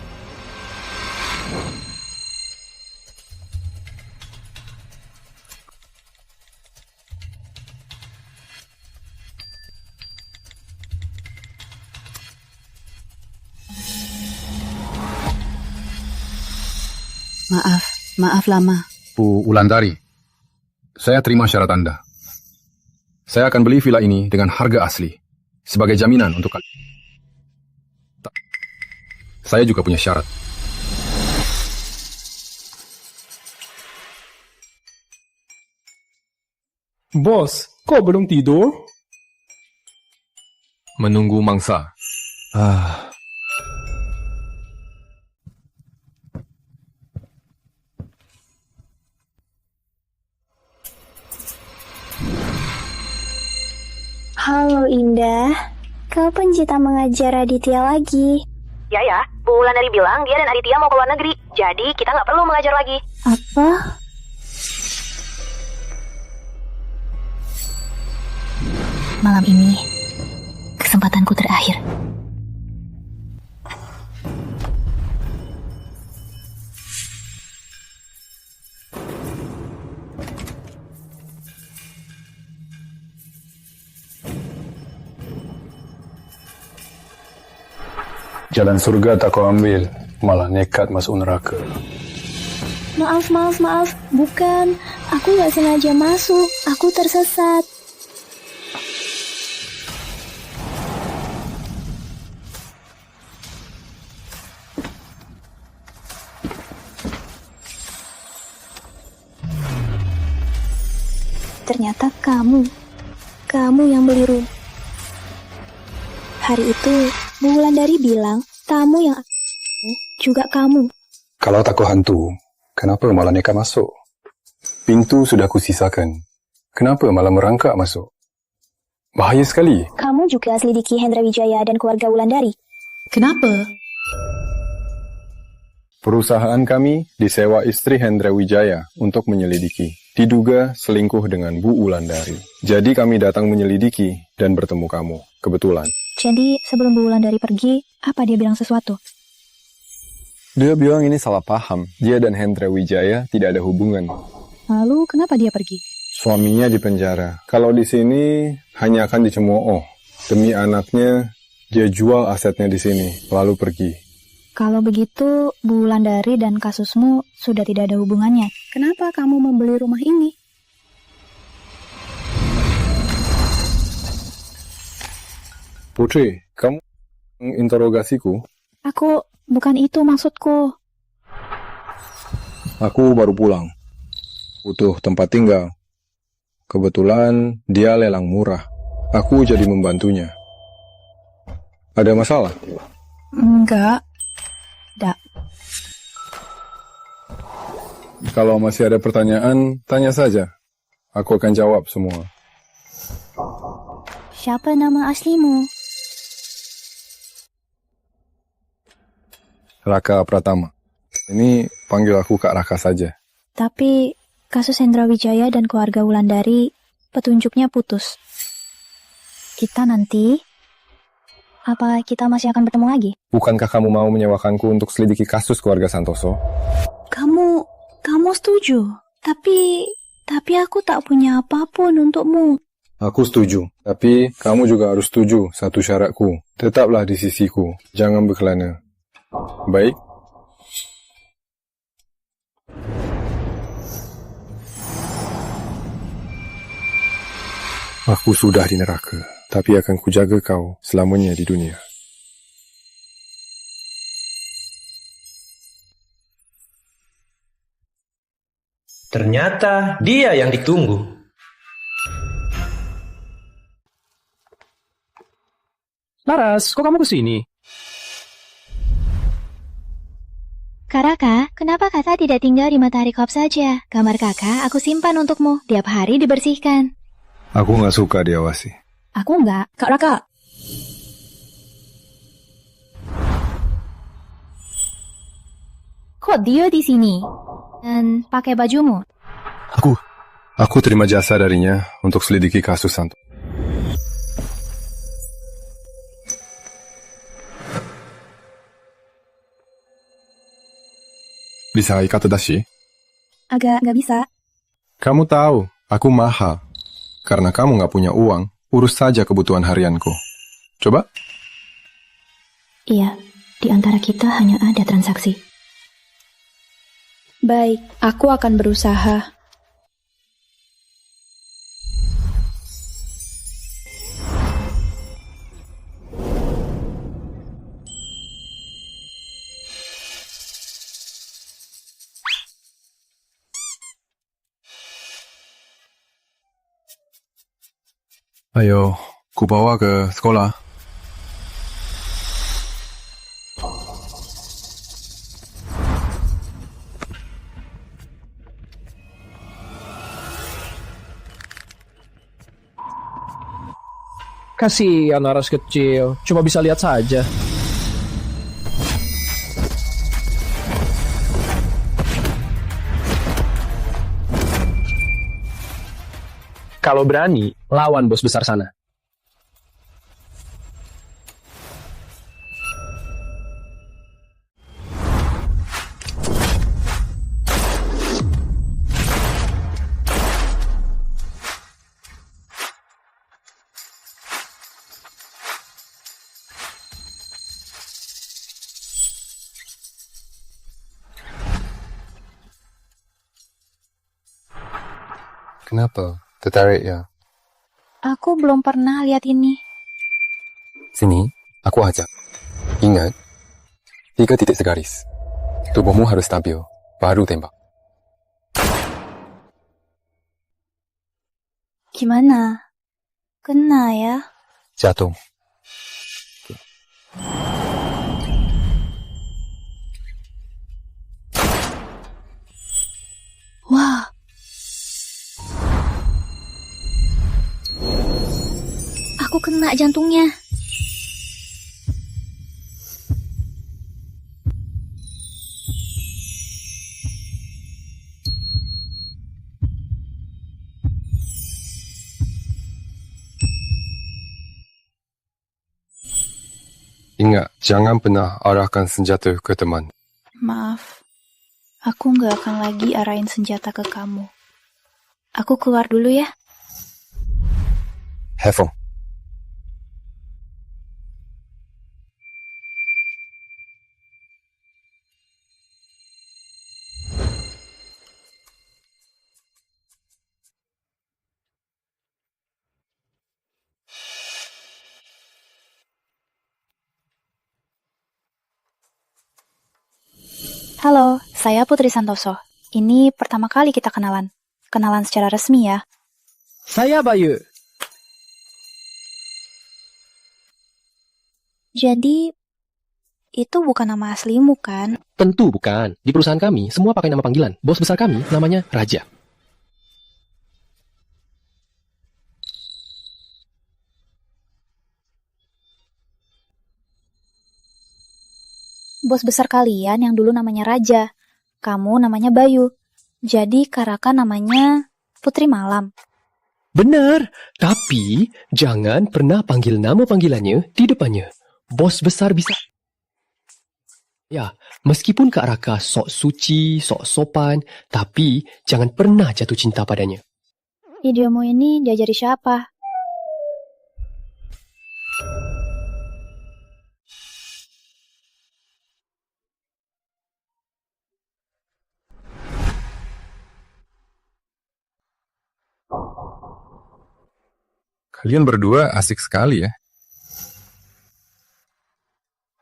Maaf lama. Bu Wulandari, saya terima syarat Anda. Saya akan beli villa ini dengan harga asli, sebagai jaminan untuk kalian. Saya juga punya syarat. Bos, kok belum tidur? Menunggu mangsa. Halo Indah, kapan Cita mengajar Aditya lagi? Ya, Bu Wulandari bilang dia dan Aditya mau ke luar negeri. Jadi kita nggak perlu mengajar lagi. Apa? Malam ini, kesempatanku terakhir. Jalan surga tak kau ambil, malah nekat masuk neraka. Maaf, bukan. Aku gak sengaja masuk, aku tersesat. Ternyata kamu yang beli rumah. Hari itu, Bu Wulandari bilang, tamu yang juga kamu. Kalau takut hantu, kenapa malah nekat masuk? Pintu sudah kusisakan. Kenapa malah merangkak masuk? Bahaya sekali. Kamu juga selidiki Hendra Wijaya dan keluarga Wulandari. Kenapa? Perusahaan kami disewa istri Hendra Wijaya untuk menyelidiki. Diduga selingkuh dengan Bu Wulandari. Jadi kami datang menyelidiki dan bertemu kamu. Kebetulan. Jadi sebelum Bu Wulandari pergi, apa dia bilang sesuatu? Dia bilang ini salah paham. Dia dan Hendra Wijaya tidak ada hubungan. Lalu kenapa dia pergi? Suaminya di penjara. Kalau di sini hanya akan dicemooh. Demi anaknya, dia jual asetnya di sini, lalu pergi. Kalau begitu, Bu Wulandari dan kasusmu sudah tidak ada hubungannya. Kenapa kamu membeli rumah ini? Putri, kamu menginterogasiku? Bukan itu maksudku. Aku baru pulang. Butuh tempat tinggal. Kebetulan dia lelang murah. Aku jadi membantunya. Ada masalah? Enggak. Kalau masih ada pertanyaan, tanya saja. Aku akan jawab semua. Siapa nama aslimu? Raka Pratama. Ini panggil aku Kak Raka saja. Tapi kasus Hendra Wijaya dan keluarga Wulandari, petunjuknya putus. Kita nanti, apa kita masih akan bertemu lagi? Bukankah kamu mau menyewakanku untuk selidiki kasus keluarga Santoso? Kamu setuju? Tapi aku tak punya apapun untukmu. Aku setuju, tapi kamu juga harus setuju satu syaratku. Tetaplah di sisiku, jangan berkelana. Baik? Aku sudah di neraka, tapi akan kujaga kau selamanya di dunia. Ternyata dia yang ditunggu. Laras, kok kamu kesini? Kak Raka, kenapa kakak tidak tinggal di Matahari Corp saja? Kamar kakak aku simpan untukmu, tiap hari dibersihkan. Aku nggak suka diawasi. Aku enggak. Kak Raka. Kok dia di sini? Dan pakai bajumu? Aku terima jasa darinya untuk selidiki kasus Santo. Bisa ikat dashi? Agak nggak bisa. Kamu tahu, aku mahal. Karena kamu nggak punya uang, urus saja kebutuhan harianku. Coba? Iya, di antara kita hanya ada transaksi. Baik, aku akan berusaha. Ayo, ku bawa ke sekolah. Kasihan Laras kecil, cuma bisa lihat saja. Kalau berani, lawan bos besar sana. Kenapa? Tertarik ya? Aku belum pernah lihat ini. Sini, aku ajak. Ingat, 3 titik segaris. Tubuhmu harus stabil, baru tembak. Gimana? Kena ya? Jatuh. Wah. Aku kena jantungnya. Ingat, jangan pernah arahkan senjata ke teman. Maaf, aku nggak akan lagi arahin senjata ke kamu. Aku keluar dulu ya. Have fun. Halo, saya Putri Santoso. Ini pertama kali kita kenalan. Kenalan secara resmi ya. Saya Bayu. Jadi, itu bukan nama aslimu kan? Tentu bukan. Di perusahaan kami, semua pakai nama panggilan. Bos besar kami namanya Raja. Bos besar kalian yang dulu namanya Raja. Kamu namanya Bayu. Jadi Kak Raka namanya Putri Malam. Benar, tapi jangan pernah panggil nama panggilannya di depannya. Bos besar bisa. Ya, meskipun Kak Raka sok suci, sok sopan, tapi jangan pernah jatuh cinta padanya. Idiomu ini diajari siapa? Kalian berdua asik sekali ya.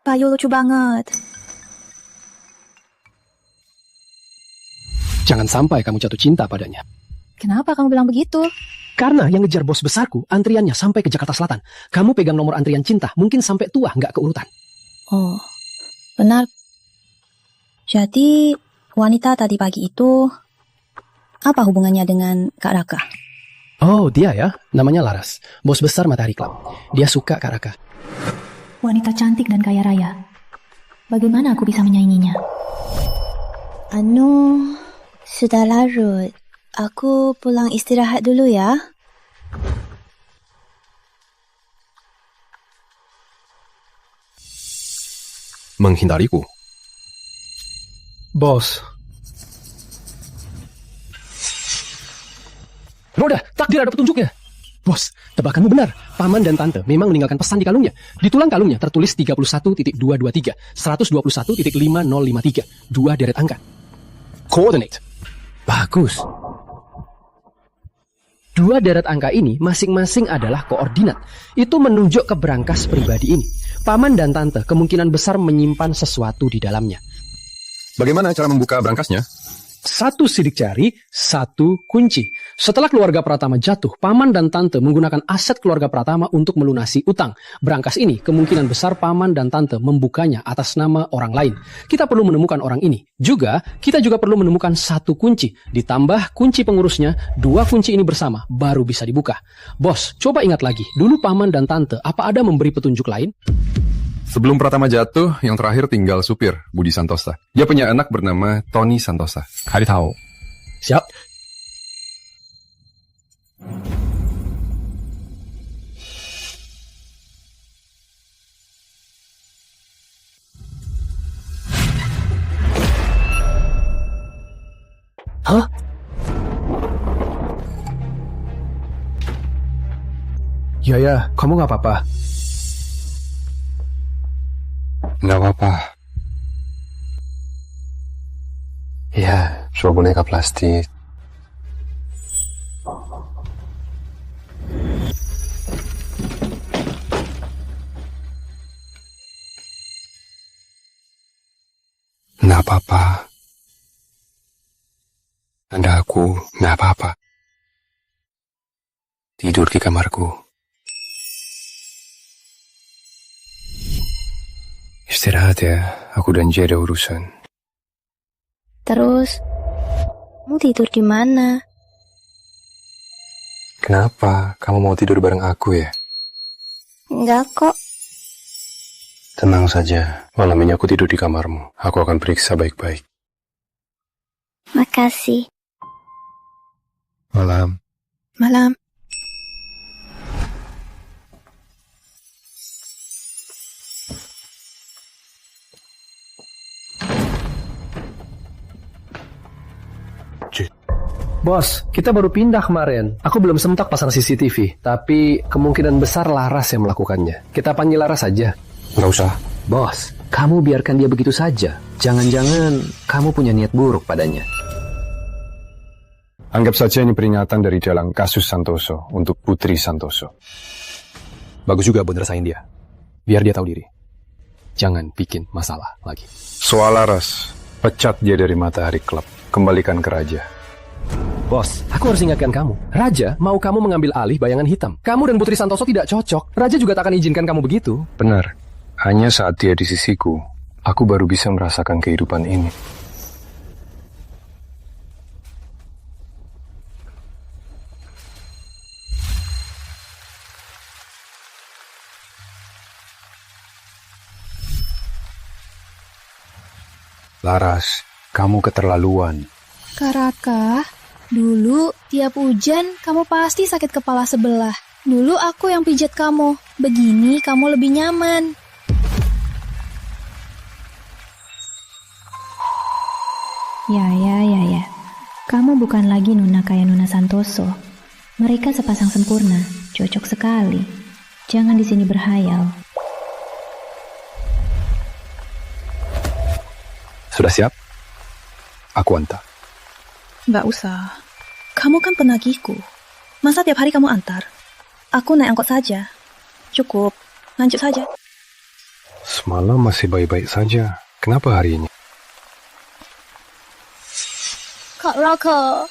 Bayu lucu banget. Jangan sampai kamu jatuh cinta padanya. Kenapa kamu bilang begitu? Karena yang ngejar bos besarku, antriannya sampai ke Jakarta Selatan. Kamu pegang nomor antrian cinta, mungkin sampai tua nggak keurutan. Oh, benar. Jadi, wanita tadi pagi itu, apa hubungannya dengan Kak Raka? Oh, dia ya, namanya Laras. Bos besar Matahari Club. Dia suka Kak Raka. Wanita cantik dan kaya raya. Bagaimana aku bisa menyainginya? Sudah larut. Aku pulang istirahat dulu ya. Menghindariku. Bos. Roda, takdir ada petunjuknya. Bos, tebakanmu benar. Paman dan tante memang meninggalkan pesan di kalungnya. Di tulang kalungnya tertulis 31.223, 121.5053, 2 deret angka. Coordinate. Bagus. 2 deret angka ini masing-masing adalah koordinat. Itu menunjuk ke brankas pribadi ini. Paman dan tante kemungkinan besar menyimpan sesuatu di dalamnya. Bagaimana cara membuka brankasnya? 1 sidik jari, 1 kunci. Setelah keluarga Pratama jatuh, paman dan tante menggunakan aset keluarga Pratama untuk melunasi utang. Brankas ini kemungkinan besar paman dan tante membukanya atas nama orang lain. Kita perlu menemukan orang ini. Kita juga perlu menemukan 1 kunci. Ditambah kunci pengurusnya, 2 kunci ini bersama, baru bisa dibuka. Bos, coba ingat lagi, dulu paman dan tante, apa ada memberi petunjuk lain? Sebelum Pratama jatuh, yang terakhir tinggal supir, Budi Santosa. Dia punya anak bernama Tony Santosa. Hari tahu. Siap. Hah? Ya, kamu nggak apa-apa. Nggak apa-apa. Ya, cuma boneka plastik. Nggak apa-apa. Anda aku, nggak apa-apa. Tidur di kamarku. Istirahat ya, aku dan Jay ada urusan. Terus, kamu tidur di mana? Kenapa? Kamu mau tidur bareng aku ya? Enggak kok. Tenang saja, malam ini aku tidur di kamarmu. Aku akan periksa baik-baik. Makasih. Malam. Malam. Bos, kita baru pindah kemarin. Aku belum sempat pasang CCTV, tapi kemungkinan besar Laras yang melakukannya. Kita panggil Laras saja. Nggak usah. Bos, kamu biarkan dia begitu saja. Jangan-jangan kamu punya niat buruk padanya. Anggap saja ini peringatan dari dalam kasus Santoso untuk Putri Santoso. Bagus juga buat rasain dia. Biar dia tahu diri. Jangan bikin masalah lagi. Soal Laras, pecat dia dari Matahari Club. Kembalikan ke Raja. Bos, aku harus ingatkan kamu. Raja mau kamu mengambil alih bayangan hitam. Kamu dan Putri Santoso tidak cocok. Raja juga tak akan izinkan kamu begitu. Benar. Hanya saat dia di sisiku, aku baru bisa merasakan kehidupan ini. Laras, kamu keterlaluan. Kak Raka, Dulu, tiap hujan, kamu pasti sakit kepala sebelah. Dulu aku yang pijat kamu. Begini kamu lebih nyaman. Ya. Kamu bukan lagi Nona kayak Nona Santoso. Mereka sepasang sempurna, cocok sekali. Jangan di sini berhayal. Sudah siap? Aku antar. Nggak usah. Kamu kan penagihku. Masa tiap hari kamu antar? Aku naik angkot saja. Cukup. Lanjut saja. Semalam masih baik-baik saja. Kenapa hari ini? Kak Raka.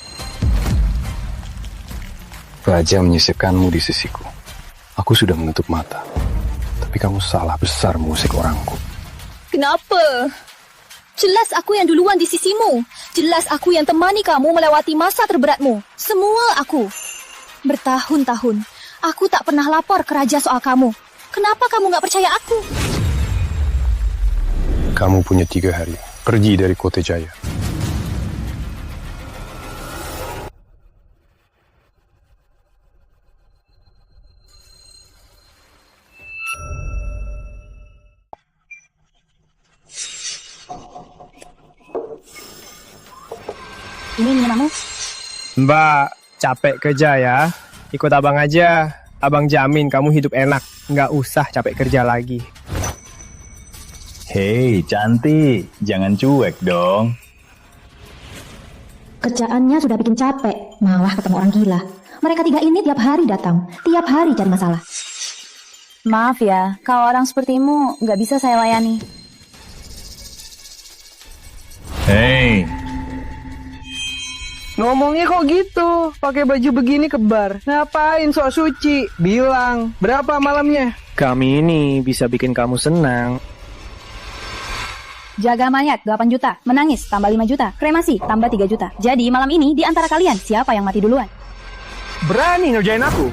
Raja menyisipkanmu di sisiku. Aku sudah menutup mata. Tapi kamu salah besar mengusik orangku. Kenapa? Jelas aku yang duluan di sisimu. Jelas aku yang temani kamu melewati masa terberatmu. Semua aku. Bertahun-tahun, aku tak pernah lapor ke Raja soal kamu. Kenapa kamu gak percaya aku? Kamu punya 3 hari. Pergi dari Kota Jaya. Ini minumanmu. Mbak, capek kerja ya. Ikut abang aja. Abang jamin kamu hidup enak. Nggak usah capek kerja lagi. Hei, cantik. Jangan cuek dong. Kerjaannya sudah bikin capek, malah ketemu orang gila. Mereka 3 ini tiap hari datang, tiap hari cari masalah. Maaf ya, kalau orang sepertimu nggak bisa saya layani. Hei, Ngomongnya kok gitu? Pakai baju begini ke bar. Ngapain sok suci? Bilang, berapa malamnya? Kami ini bisa bikin kamu senang. Jaga mayat 8 juta, menangis tambah 5 juta, kremasi tambah 3 juta. Jadi malam ini di antara kalian siapa yang mati duluan? Berani ngerjain aku?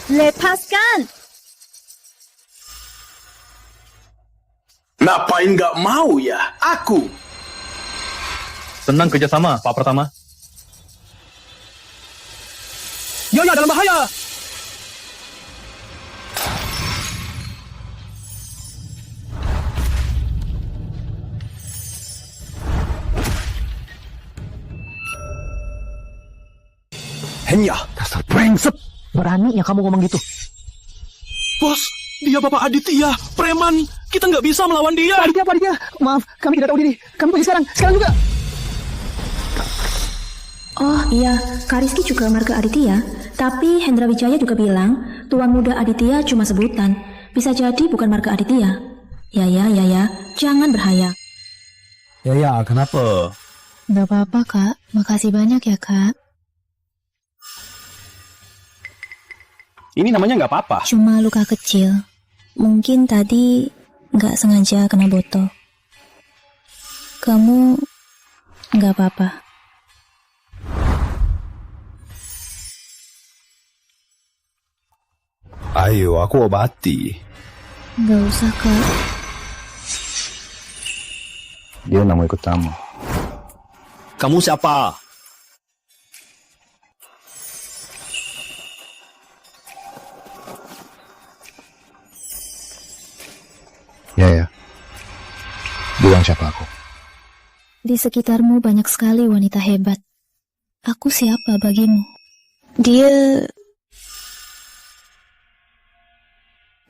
Lepaskan! Ngapain nggak mau ya? Aku. Senang kerjasama, Pak Pratama. Yaya dalam bahaya! Henya, dasar brengsek. Beraninya kamu ngomong gitu. Bos, dia Bapak Aditya, preman. Kita nggak bisa melawan dia. Aditya. Maaf, kami tidak tahu diri. Kami pergi sekarang juga. Oh iya, Kak Rizky juga marga Aditya. Tapi Hendra Wijaya juga bilang, Tuan Muda Aditya cuma sebutan. Bisa jadi bukan marga Aditya. Ya, jangan berhayal. Ya, kenapa? Gak apa-apa, Kak. Makasih banyak ya, Kak. Ini namanya nggak apa-apa. Cuma luka kecil. Mungkin tadi nggak sengaja kena botol. Kamu nggak apa-apa. Ayo, aku obati. Nggak usah, Kak. Dia nggak mau ikut kamu. Kamu siapa? Ya. Bilang siapa aku? Di sekitarmu banyak sekali wanita hebat. Aku siapa bagimu? Dia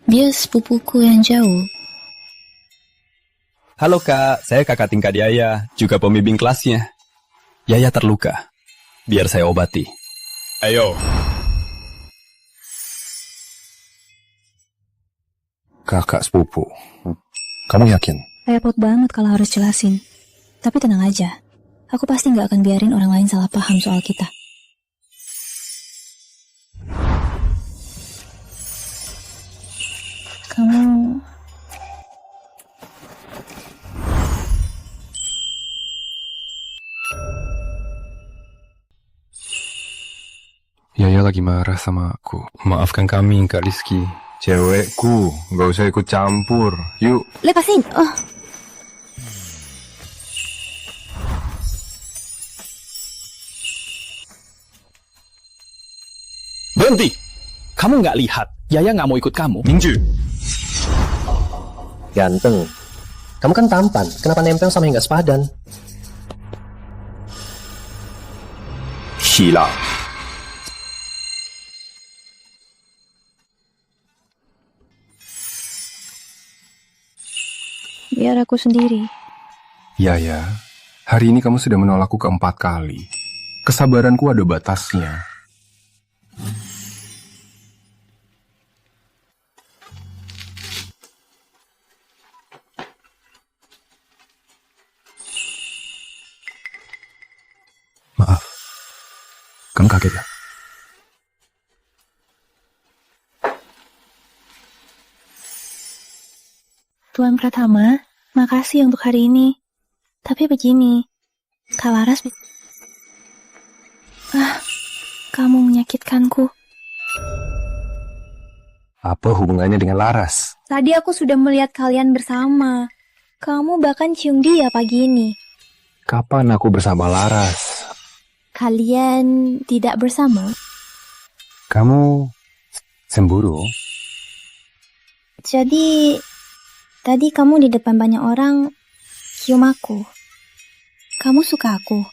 sepupuku yang jauh. Halo Kak, saya kakak tingkat Yaya, juga pembimbing kelasnya. Yaya terluka. Biar saya obati. Ayo. Kakak sepupu. Kamu yakin? Repot banget kalau harus jelasin. Tapi tenang aja. Aku pasti nggak akan biarin orang lain salah paham soal kita. Kamu... lagi marah sama aku. Maafkan kami, Kak Rizky. Cewekku, gak usah ikut campur. Yuk. Lepasin. Oh. Berhenti! Kamu nggak lihat, Yaya nggak mau ikut kamu. Mingju. Ganteng. Kamu kan tampan, kenapa nempel sama yang gak sepadan? Sheila. Biar aku sendiri. Yaya, hari ini kamu sudah menolakku 4 kali. Kesabaranku ada batasnya. Maaf, kamu kaget ya? Tuan Pratama, makasih untuk hari ini. Tapi begini, Kak Laras... kamu menyakitkanku. Apa hubungannya dengan Laras? Tadi aku sudah melihat kalian bersama. Kamu bahkan cium dia pagi ini. Kapan aku bersama Laras? Kalian tidak bersama? Kamu cemburu? Jadi, tadi kamu di depan banyak orang cium aku. Kamu suka aku?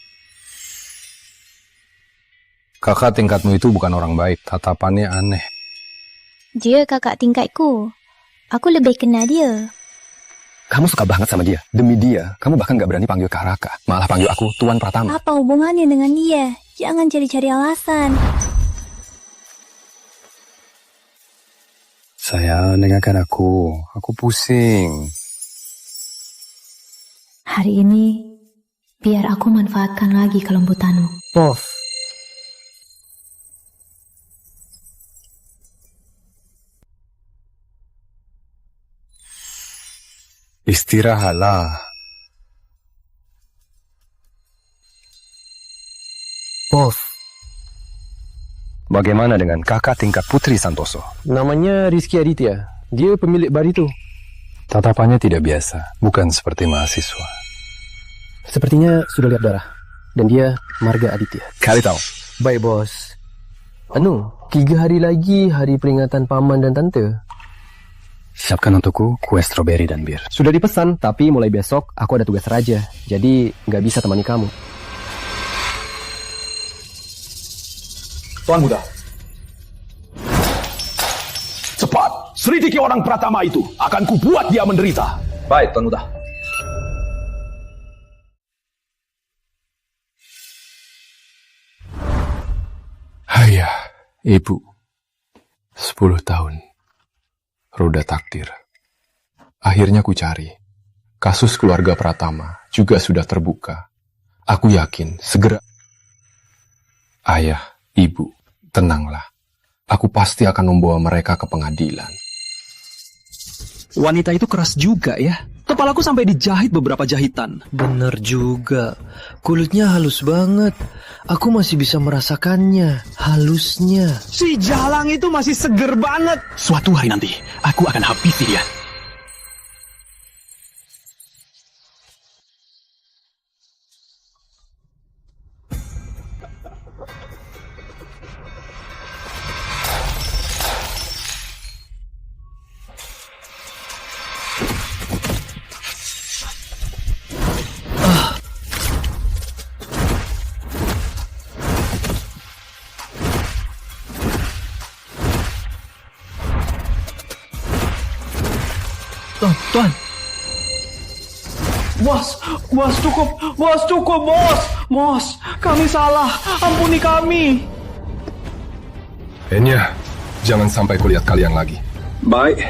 Kakak tingkatmu itu bukan orang baik, tatapannya aneh. Dia kakak tingkatku. Aku lebih kenal dia. Kamu suka banget sama dia. Demi dia, kamu bahkan gak berani panggil Kak Raka. Malah panggil aku Tuan Pratama. Apa hubungannya dengan dia? Jangan cari-cari alasan. Sayang, dengarkan aku. Aku pusing. Hari ini, biar aku manfaatkan lagi kelembutanmu. Boss. Istirahatlah. Bos. Bagaimana dengan kakak tingkat Putri Santoso? Namanya Rizky Aditya. Dia pemilik bar itu. Tatapannya tidak biasa, bukan seperti mahasiswa. Sepertinya sudah lihat darah. Dan dia Marga Aditya. Kali tahu. Baik, bos. 3 hari lagi hari peringatan paman dan tante. Siapkan untukku kue stroberi dan bir. Sudah dipesan, tapi mulai besok aku ada tugas raja. Jadi nggak bisa temani kamu. Tuan Muda. Cepat, selidiki orang Pratama itu. Akan kubuat dia menderita. Baik, Tuan Muda. Ayah, ibu. 10 tahun. Roda takdir. Akhirnya ku cari. Kasus keluarga Pratama juga sudah terbuka. Aku yakin segera... Ayah, ibu, tenanglah. Aku pasti akan membawa mereka ke pengadilan. Wanita itu keras juga ya. Kepalaku sampai dijahit beberapa jahitan. Bener juga. Kulitnya halus banget. Aku masih bisa merasakannya. Halusnya. Si Jalang itu masih seger banget. Suatu hari nanti, aku akan habisi dia. Tuan. Bos cukup, bos. Kami salah, ampuni kami. Enya, jangan sampai kulihat kalian lagi. Baik.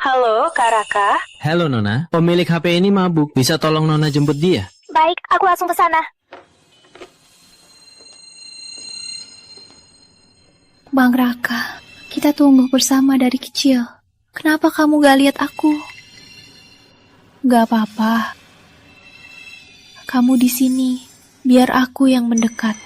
Halo, Kak Raka. Halo Nona, pemilik HP ini mabuk. Bisa tolong Nona jemput dia? Baik, aku langsung ke sana. Bang Raka, kita tumbuh bersama dari kecil. Kenapa kamu gak lihat aku? Gak apa-apa. Kamu di sini, biar aku yang mendekat.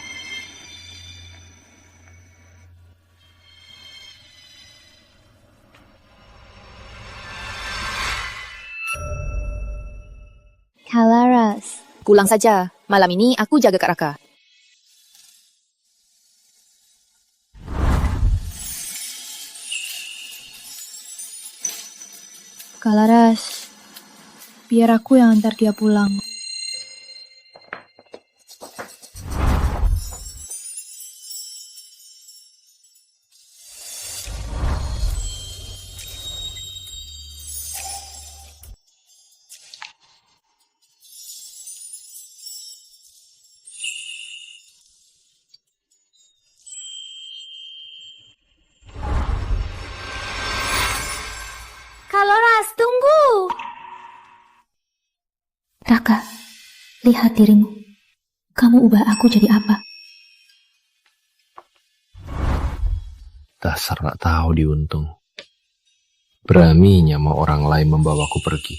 Kalaras. Pulang saja. Malam ini aku jaga Kak Raka. Kalaras, biar aku yang antar dia pulang. Kalaras, tunggu! Raka, lihat dirimu. Kamu ubah aku jadi apa? Dasar nak tahu diuntung. Beraninya mau orang lain membawaku pergi.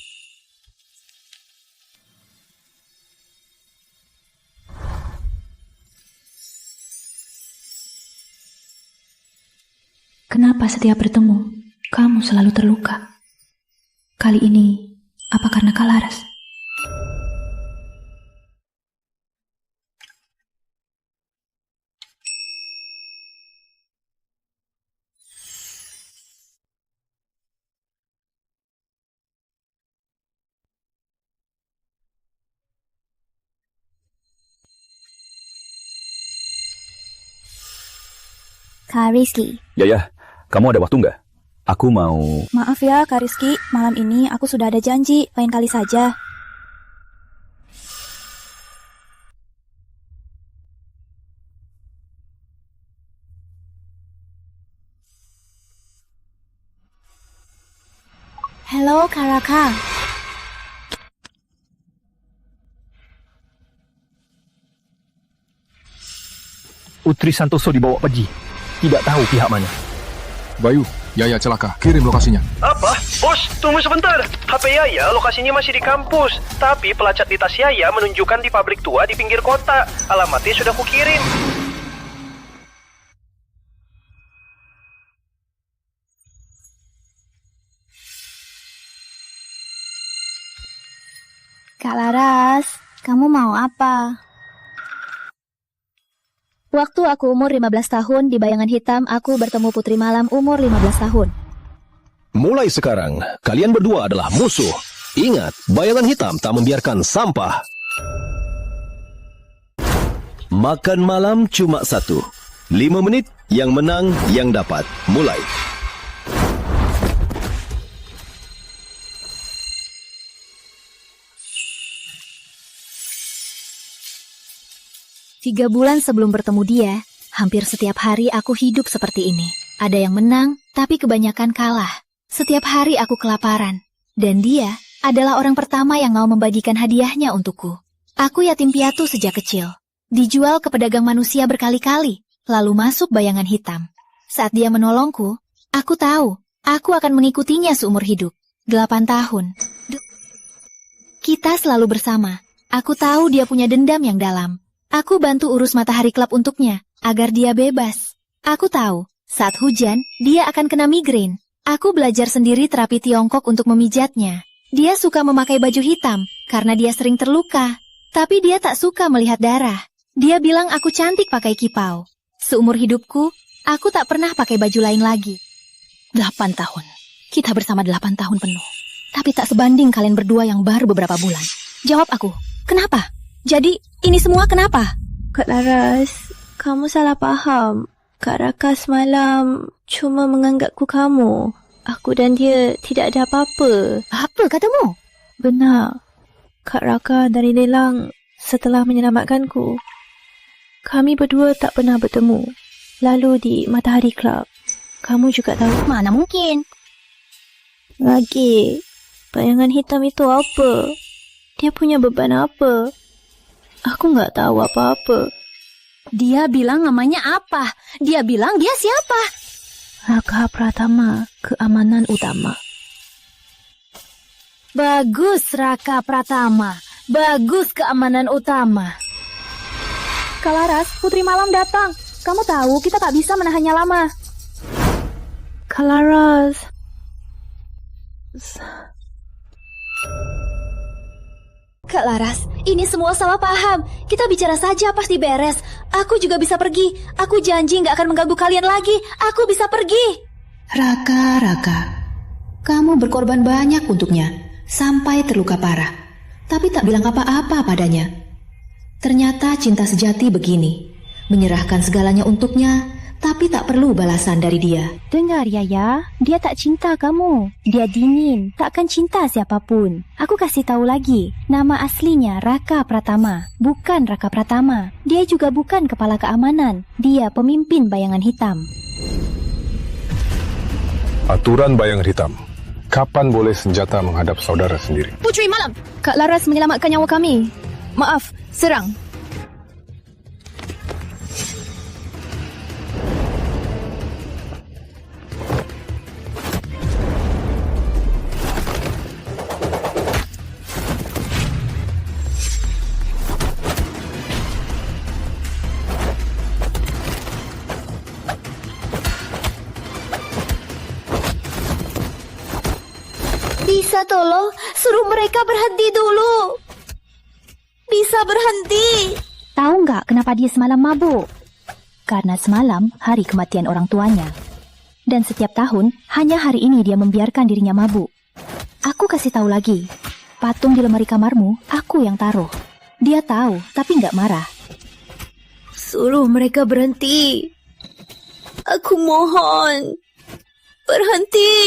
Kenapa setiap bertemu, kamu selalu terluka? Kali ini, apa karena Kalaras? Kak Rizky. Ya, kamu ada waktu nggak? Aku mau... Maaf ya, Kak Rizky. Malam ini aku sudah ada janji. Lain kali saja. Halo, Kak Raka. Putri Santoso dibawa pergi. Tidak tahu pihak mana. Bayu, Yaya celaka. Kirim lokasinya. Apa? Bos, tunggu sebentar. HP Yaya lokasinya masih di kampus. Tapi pelacak di tas Yaya menunjukkan di pabrik tua di pinggir kota. Alamatnya sudah kukirim. Kak Laras, kamu mau apa? Waktu aku umur 15 tahun, di Bayangan Hitam aku bertemu Putri Malam umur 15 tahun. Mulai sekarang, kalian berdua adalah musuh. Ingat, Bayangan Hitam tak membiarkan sampah. Makan malam cuma 1. 5 menit, yang menang yang dapat. Mulai. Tiga bulan sebelum bertemu dia, hampir setiap hari aku hidup seperti ini. Ada yang menang, tapi kebanyakan kalah. Setiap hari aku kelaparan. Dan dia adalah orang pertama yang mau membagikan hadiahnya untukku. Aku yatim piatu sejak kecil. Dijual ke pedagang manusia berkali-kali, lalu masuk Bayangan Hitam. Saat dia menolongku, aku tahu, aku akan mengikutinya seumur hidup. 8 tahun. Kita selalu bersama. Aku tahu dia punya dendam yang dalam. Aku bantu urus Matahari Club untuknya, agar dia bebas. Aku tahu, saat hujan, dia akan kena migrain. Aku belajar sendiri terapi Tiongkok untuk memijatnya. Dia suka memakai baju hitam, karena dia sering terluka. Tapi dia tak suka melihat darah. Dia bilang aku cantik pakai kipau. Seumur hidupku, aku tak pernah pakai baju lain lagi. 8 tahun. Kita bersama 8 tahun penuh. Tapi tak sebanding kalian berdua yang baru beberapa bulan. Jawab aku, kenapa? Jadi, ini semua kenapa? Kak Laras, kamu salah paham. Kak Raka semalam cuma menganggapku kamu. Aku dan dia tidak ada apa-apa. Apa katamu? Benar. Kak Raka dari lelang setelah menyelamatkanku. Kami berdua tak pernah bertemu. Lalu di Matahari Club. Kamu juga tahu. Mana mungkin? Lagi, bayangan hitam itu apa? Dia punya beban apa? Aku nggak tahu apa-apa. Dia bilang namanya apa? Dia bilang dia siapa? Raka Pratama, keamanan utama. Bagus, Raka Pratama. Bagus, keamanan utama. Kak Laras, Putri Malam datang. Kamu tahu kita tak bisa menahannya lama. Kak Laras. Kak Laras, ini semua salah paham. Kita bicara saja pasti beres. Aku juga bisa pergi. Aku janji nggak akan mengganggu kalian lagi. Aku bisa pergi. Raka, kamu berkorban banyak untuknya, sampai terluka parah. Tapi tak bilang apa-apa padanya. Ternyata cinta sejati begini, menyerahkan segalanya untuknya, tapi tak perlu balasan dari dia. Dengar Yaya, dia tak cinta kamu. Dia dingin, takkan cinta siapapun. Aku kasih tahu lagi, nama aslinya Raka Pratama, bukan Raka Pratama. Dia juga bukan kepala keamanan. Dia pemimpin bayangan hitam. Aturan bayangan hitam. Kapan boleh senjata menghadap saudara sendiri? Putri Malam, Kak Laras menyelamatkan nyawa kami. Maaf, serang. Bisa tolong suruh mereka berhenti dulu. Bisa berhenti. Tahu nggak kenapa dia semalam mabuk? Karena semalam hari kematian orang tuanya. Dan setiap tahun, hanya hari ini dia membiarkan dirinya mabuk. Aku kasih tahu lagi, patung di lemari kamarmu, aku yang taruh. Dia tahu, tapi nggak marah. Suruh mereka berhenti. Aku mohon. Berhenti.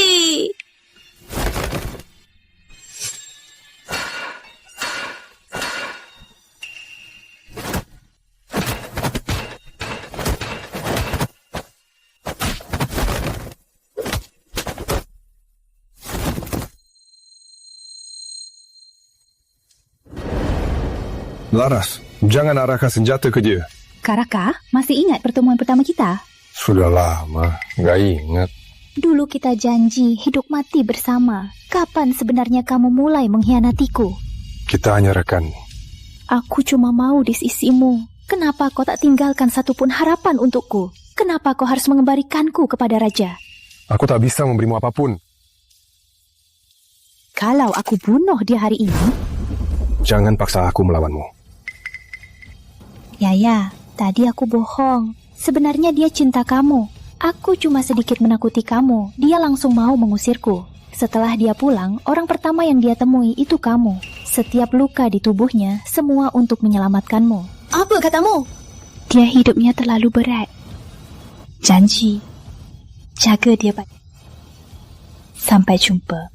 Laras, jangan arahkan senjata ke dia. Kak Raka, masih ingat pertemuan pertama kita? Sudah lama, nggak ingat. Dulu kita janji hidup mati bersama. Kapan sebenarnya kamu mulai mengkhianatiku? Kita hanya rekan. Aku cuma mau di sisimu. Kenapa kau tak tinggalkan satupun harapan untukku? Kenapa kau harus mengembalikanku kepada raja? Aku tak bisa memberimu apapun. Kalau aku bunuh dia hari ini... Jangan paksa aku melawanmu. Yaya, tadi aku bohong. Sebenarnya dia cinta kamu. Aku cuma sedikit menakuti kamu. Dia langsung mau mengusirku. Setelah dia pulang, orang pertama yang dia temui itu kamu. Setiap luka di tubuhnya, semua untuk menyelamatkanmu. Apa katamu? Dia hidupnya terlalu berat. Janji, jaga dia baik. Sampai jumpa.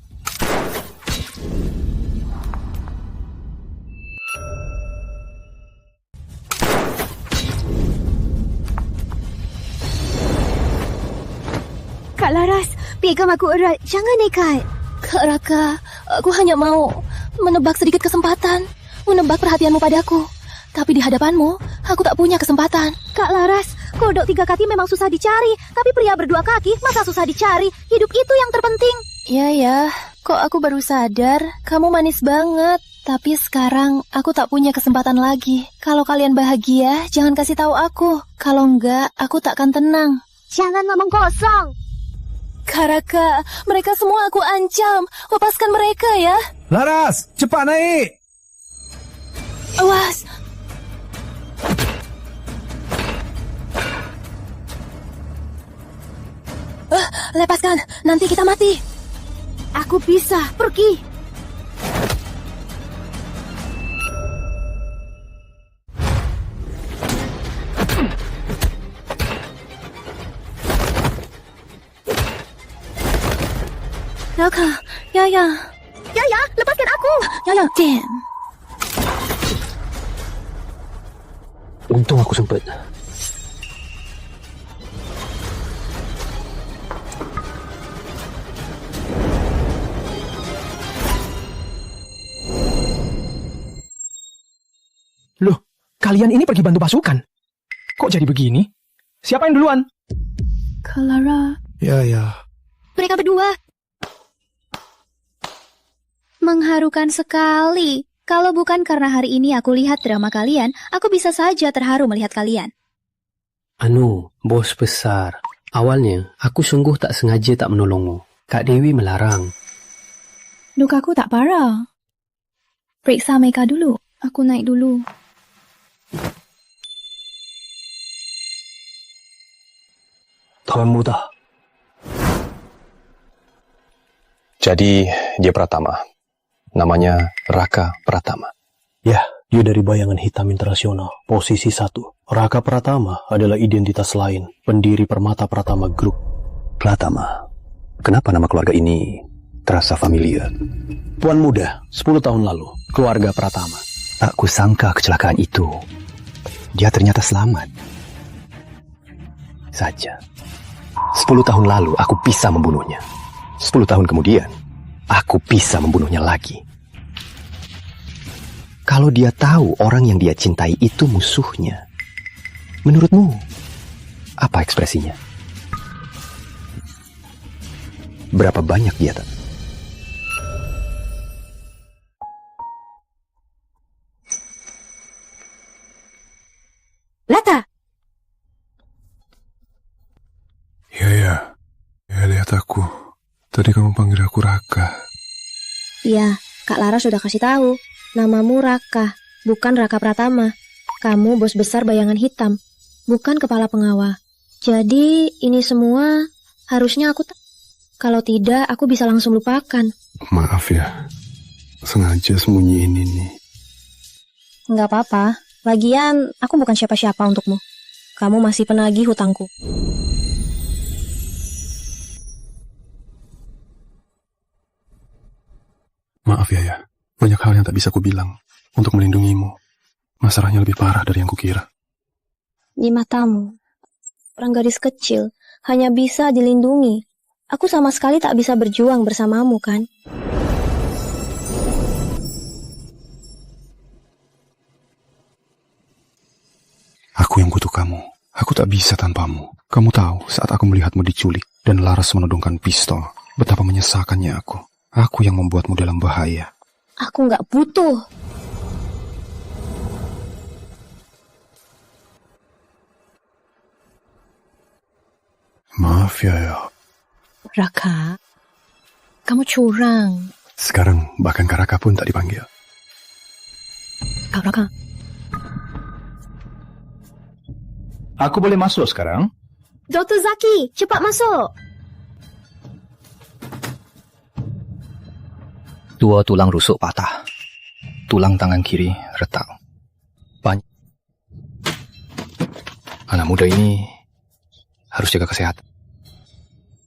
Kak Laras, pegang aku erat. Jangan nekat. Kak Raka, aku hanya mau menebak sedikit kesempatan. Menebak perhatianmu padaku. Tapi di hadapanmu, aku tak punya kesempatan. Kak Laras, kodok 3 kaki memang susah dicari. Tapi pria berdua kaki masa susah dicari. Hidup itu yang terpenting. Ya, kok aku baru sadar kamu manis banget. Tapi sekarang aku tak punya kesempatan lagi. Kalau kalian bahagia, jangan kasih tahu aku. Kalau enggak, aku takkan tenang. Jangan ngomong kosong. Kak Raka, mereka semua aku ancam. Lepaskan mereka ya. Laras, cepat naik. Awas. Lepaskan, nanti kita mati. Aku bisa pergi. Raka, Yaya. Yaya, lepaskan aku. Yaya, damn. Untung aku sempat. Kalian ini pergi bantu pasukan. Kok jadi begini? Siapa yang duluan? Clara. Ya. Mereka berdua. Mengharukan sekali. Kalau bukan karena hari ini aku lihat drama kalian, aku bisa saja terharu melihat kalian. Bos besar. Awalnya, aku sungguh tak sengaja tak menolongmu. Kak Dewi melarang. Lukaku tak parah. Periksa mereka dulu. Aku naik dulu. Tuan muda. Jadi, dia Pratama. Namanya Raka Pratama. Ya, dia dari Bayangan Hitam Internasional, posisi 1. Raka Pratama adalah identitas lain, pendiri Permata Pratama Group. Pratama. Kenapa nama keluarga ini terasa familiar? Tuan muda, 10 tahun lalu, keluarga Pratama. Tak kusangka kecelakaan itu. Dia ternyata selamat. Saja. 10 tahun lalu aku bisa membunuhnya. 10 tahun kemudian, aku bisa membunuhnya lagi. Kalau dia tahu orang yang dia cintai itu musuhnya, menurutmu, apa ekspresinya? Berapa banyak dia tahu? Lata! Ya, lihat aku. Tadi kamu panggil aku Raka. Iya, Kak Lara sudah kasih tahu. Namamu Raka, bukan Raka Pratama. Kamu bos besar Bayangan Hitam, bukan kepala pengawal. Jadi ini semua harusnya aku kalau tidak aku bisa langsung lupakan. Maaf ya, sengaja sembunyiin ini. Nggak apa-apa, lagian aku bukan siapa-siapa untukmu. Kamu masih penagih hutangku. Maaf ya, banyak hal yang tak bisa kubilang untuk melindungimu. Masalahnya lebih parah dari yang kukira. Di matamu, orang gadis kecil hanya bisa dilindungi. Aku sama sekali tak bisa berjuang bersamamu, kan? Aku yang butuh kamu. Aku tak bisa tanpamu. Kamu tahu, saat aku melihatmu diculik dan Laras menodongkan pistol, betapa menyesalkannya aku. Aku yang membuatmu dalam bahaya. Aku nggak butuh. Maaf ya. Raka, kamu curang. Sekarang bahkan Kak Raka pun tak dipanggil. Kak Raka. Aku boleh masuk sekarang? Dr. Zaki, cepat masuk. Dua tulang rusuk patah. Tulang tangan kiri retak. Banyak. Anak muda ini harus jaga kesehatan.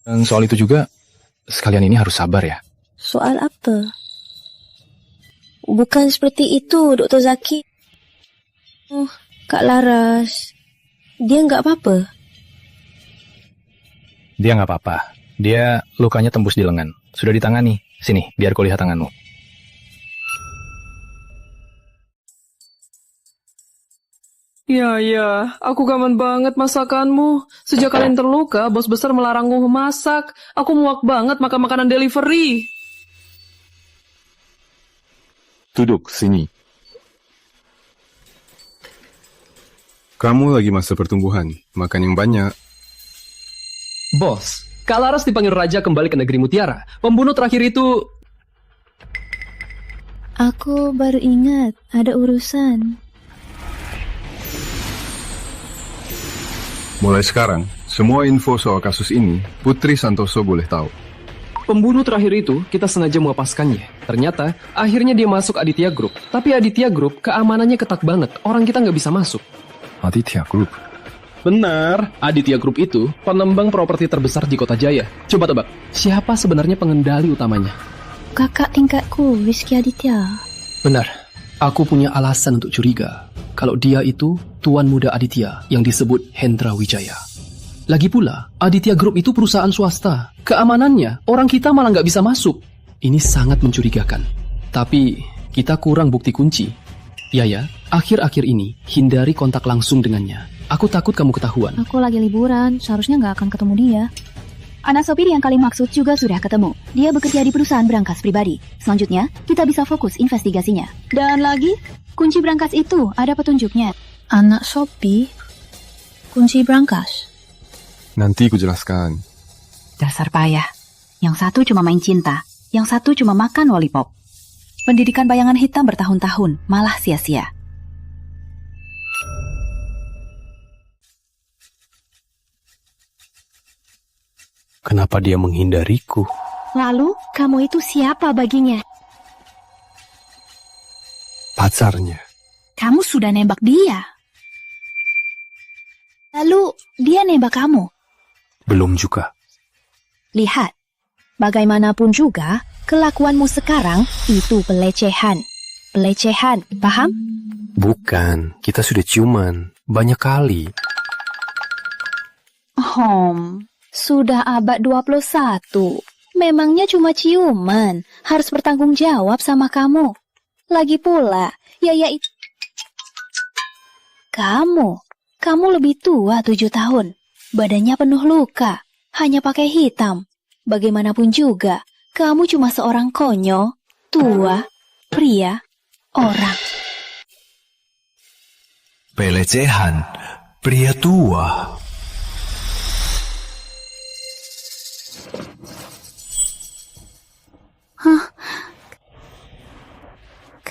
Dan soal itu juga, sekalian ini harus sabar ya. Soal apa? Bukan seperti itu, Dr. Zaki. Oh, Kak Laras. Dia nggak apa-apa. Dia nggak apa-apa. Dia lukanya tembus di lengan. Sudah ditangani. Sini, biar ku lihat tanganmu. Ya, aku kangen banget masakanmu. Sejak kalian terluka, bos besar melarangku memasak. Aku muak banget makan makanan delivery. Duduk, sini. Kamu lagi masa pertumbuhan, makan yang banyak. Bos, Kak Laras dipanggil raja kembali ke negeri Mutiara. Pembunuh terakhir itu... Aku baru ingat, ada urusan. Mulai sekarang, semua info soal kasus ini, Putri Santoso boleh tahu. Pembunuh terakhir itu, kita sengaja melepaskannya. Ternyata, akhirnya dia masuk Aditya Group. Tapi Aditya Group, keamanannya ketat banget. Orang kita nggak bisa masuk. Aditya Group? Benar, Aditya Group itu pengembang properti terbesar di Kota Jaya. Coba tebak, siapa sebenarnya pengendali utamanya? Kakak tingkatku, Rizky Aditya. Benar, aku punya alasan untuk curiga kalau dia itu Tuan Muda Aditya yang disebut Hendra Wijaya. Lagi pula, Aditya Group itu perusahaan swasta. Keamanannya, orang kita malah nggak bisa masuk. Ini sangat mencurigakan. Tapi, kita kurang bukti kunci. Ya, Akhir-akhir ini, hindari kontak langsung dengannya. Aku takut kamu ketahuan. Aku lagi liburan, seharusnya nggak akan ketemu dia. Anak sopir yang kalian maksud juga sudah ketemu. Dia bekerja di perusahaan berangkas pribadi. Selanjutnya, kita bisa fokus investigasinya. Dan lagi, kunci berangkas itu ada petunjuknya. Anak Sopi, kunci berangkas. Nanti ku jelaskan. Dasar payah. Yang satu cuma main cinta, yang satu cuma makan lollipop. Pendidikan bayangan hitam bertahun-tahun, malah sia-sia. Kenapa dia menghindariku? Lalu, kamu itu siapa baginya? Pacarnya. Kamu sudah nembak dia. Lalu, dia nembak kamu. Belum juga. Lihat, bagaimanapun juga, kelakuanmu sekarang itu pelecehan. Pelecehan, paham? Bukan, kita sudah ciuman. Banyak kali. Sudah abad 21. Memangnya cuma ciuman, harus bertanggung jawab sama kamu. Lagi pula, Yaya itu... Kamu lebih tua 7 tahun. Badannya penuh luka, hanya pakai hitam. Bagaimanapun juga, kamu cuma seorang konyol, tua, pria, orang. Pelecehan, pria tua.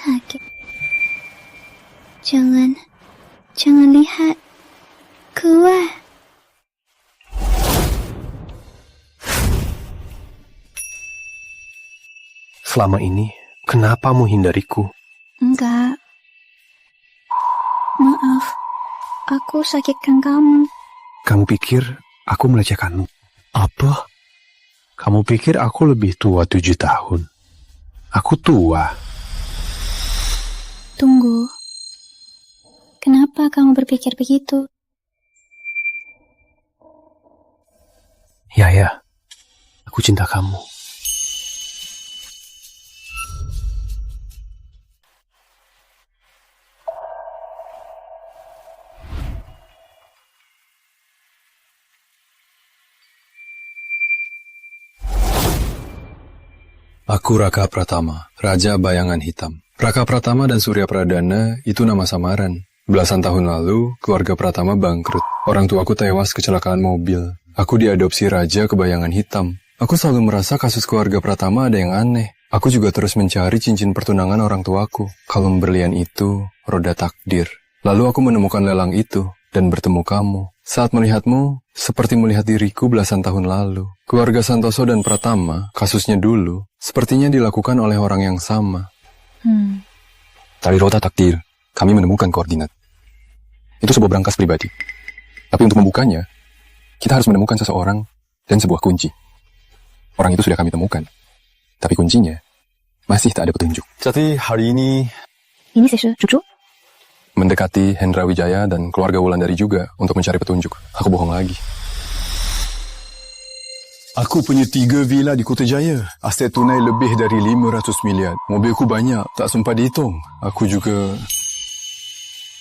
Kakek. Jangan lihat. Keluar. Selama ini, kenapa menghindariku? Enggak. Maaf, aku sakitkan kamu. Kamu pikir aku melecehkanmu? Apa? Kamu pikir aku lebih tua 7 tahun? Aku tua. Tunggu. Kenapa kamu berpikir begitu? Yaya, aku cinta kamu. Aku Raka Pratama, Raja Bayangan Hitam. Raka Pratama dan Surya Pradana itu nama samaran. Belasan tahun lalu, keluarga Pratama bangkrut. Orang tuaku tewas kecelakaan mobil. Aku diadopsi Raja ke Bayangan Hitam. Aku selalu merasa kasus keluarga Pratama ada yang aneh. Aku juga terus mencari cincin pertunangan orang tuaku. Kalung berlian itu, roda takdir. Lalu aku menemukan lelang itu dan bertemu kamu. Saat melihatmu, seperti melihat diriku belasan tahun lalu. Keluarga Santoso dan Pratama, kasusnya dulu, sepertinya dilakukan oleh orang yang sama. Tali roda takdir, kami menemukan koordinat. Itu sebuah berangkas pribadi. Tapi untuk membukanya, kita harus menemukan seseorang dan sebuah kunci. Orang itu sudah kami temukan. Tapi kuncinya masih tak ada petunjuk. Jadi hari ini... Ini saya cucu? Mendekati Hendra Wijaya dan keluarga Wulandari juga untuk mencari petunjuk. Aku bohong lagi. Aku punya 3 villa di Kota Jaya. Aset tunai lebih dari 500 miliar. Mobilku banyak, tak sempat dihitung. Aku juga...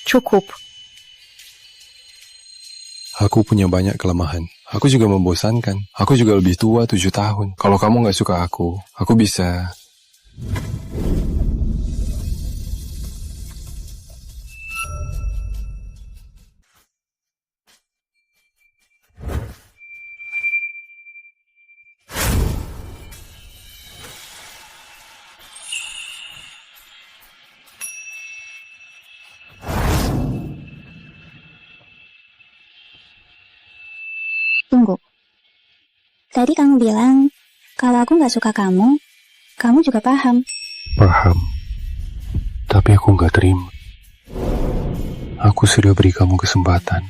Cukup. Aku punya banyak kelemahan. Aku juga membosankan. Aku juga lebih tua 7 tahun. Kalau kamu gak suka aku bisa... Tunggu. Tadi kamu bilang, kalau aku nggak suka kamu juga paham. Paham. Tapi aku nggak terima. Aku sudah beri kamu kesempatan.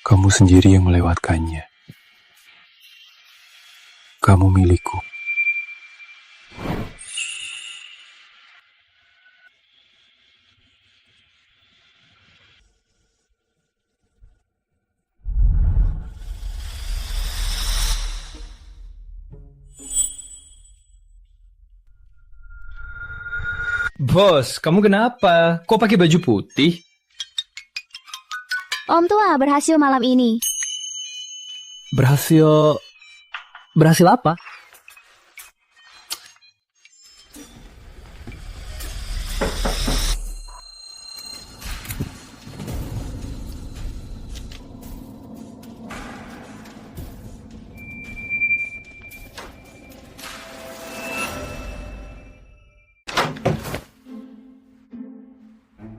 Kamu sendiri yang melewatkannya. Kamu milikku. Bos, kamu kenapa? Kok pakai baju putih? Om tua berhasil malam ini. Berhasil apa?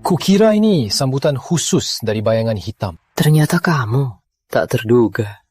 Kukira ini sambutan khusus dari bayangan hitam. Ternyata kamu. Tak terduga.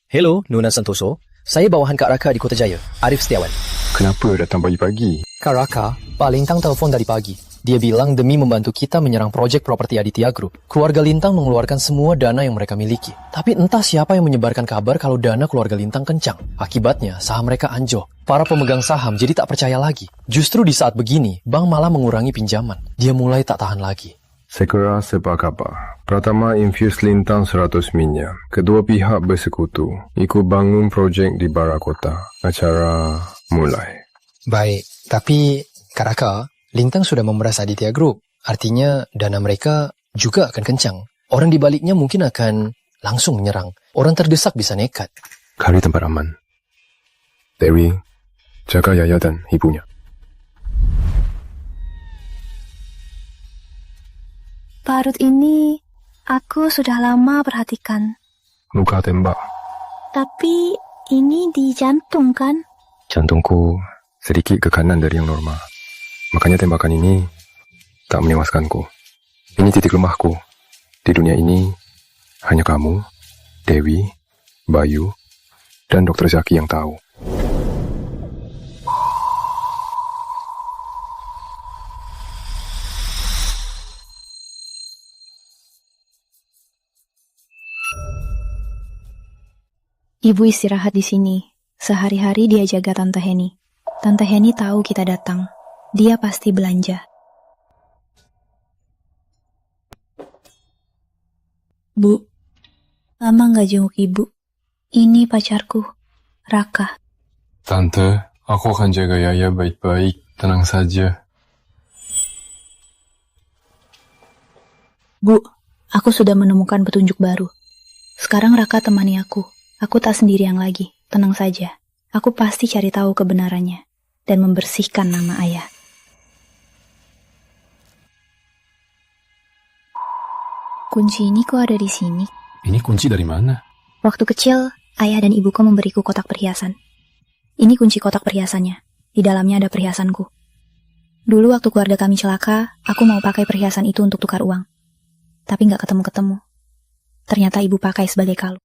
Hello, Nona Santoso. Saya bawahan Kak Raka di Kota Jaya, Arif Setiawan. Kenapa datang pagi-pagi? Kak Raka, Pak Lintang telepon dari pagi. Dia bilang demi membantu kita menyerang proyek properti Aditya Group, keluarga Lintang mengeluarkan semua dana yang mereka miliki. Tapi entah siapa yang menyebarkan kabar kalau dana keluarga Lintang kencang. Akibatnya, saham mereka anjlok. Para pemegang saham jadi tak percaya lagi. Justru di saat begini, bank malah mengurangi pinjaman. Dia mulai tak tahan lagi. Segera sepakapa. Pratama infuse Lintang 100 minyak. Kedua pihak bersekutu. Ikut bangun projek di barat kota. Acara mulai. Baik, tapi Kak Raka, Lintang sudah memeras Aditya Group. Artinya dana mereka juga akan kencang. Orang di baliknya mungkin akan langsung menyerang. Orang terdesak bisa nekat. Cari tempat aman. Dewi, jaga Yaya dan ibunya. Parut ini aku sudah lama perhatikan. Luka tembak. Tapi ini di jantung kan? Jantungku sedikit ke kanan dari yang normal. Makanya tembakan ini tak menewaskanku. Ini titik lemahku. Di dunia ini hanya kamu, Dewi, Bayu, dan Dr. Zaki yang tahu. Ibu istirahat di sini. Sehari-hari dia jaga Tante Heni. Tante Heni tahu kita datang. Dia pasti belanja. Bu, lama nggak jenguk ibu. Ini pacarku, Raka. Tante, aku akan jaga Yaya baik-baik. Tenang saja. Bu, aku sudah menemukan petunjuk baru. Sekarang Raka temani aku. Aku tak sendirian lagi. Tenang saja. Aku pasti cari tahu kebenarannya dan membersihkan nama ayah. Kunci ini kok ada di sini? Ini kunci dari mana? Waktu kecil, ayah dan ibuku memberiku kotak perhiasan. Ini kunci kotak perhiasannya. Di dalamnya ada perhiasanku. Dulu waktu keluarga kami celaka, aku mau pakai perhiasan itu untuk tukar uang. Tapi nggak ketemu-ketemu. Ternyata ibu pakai sebagai kalung.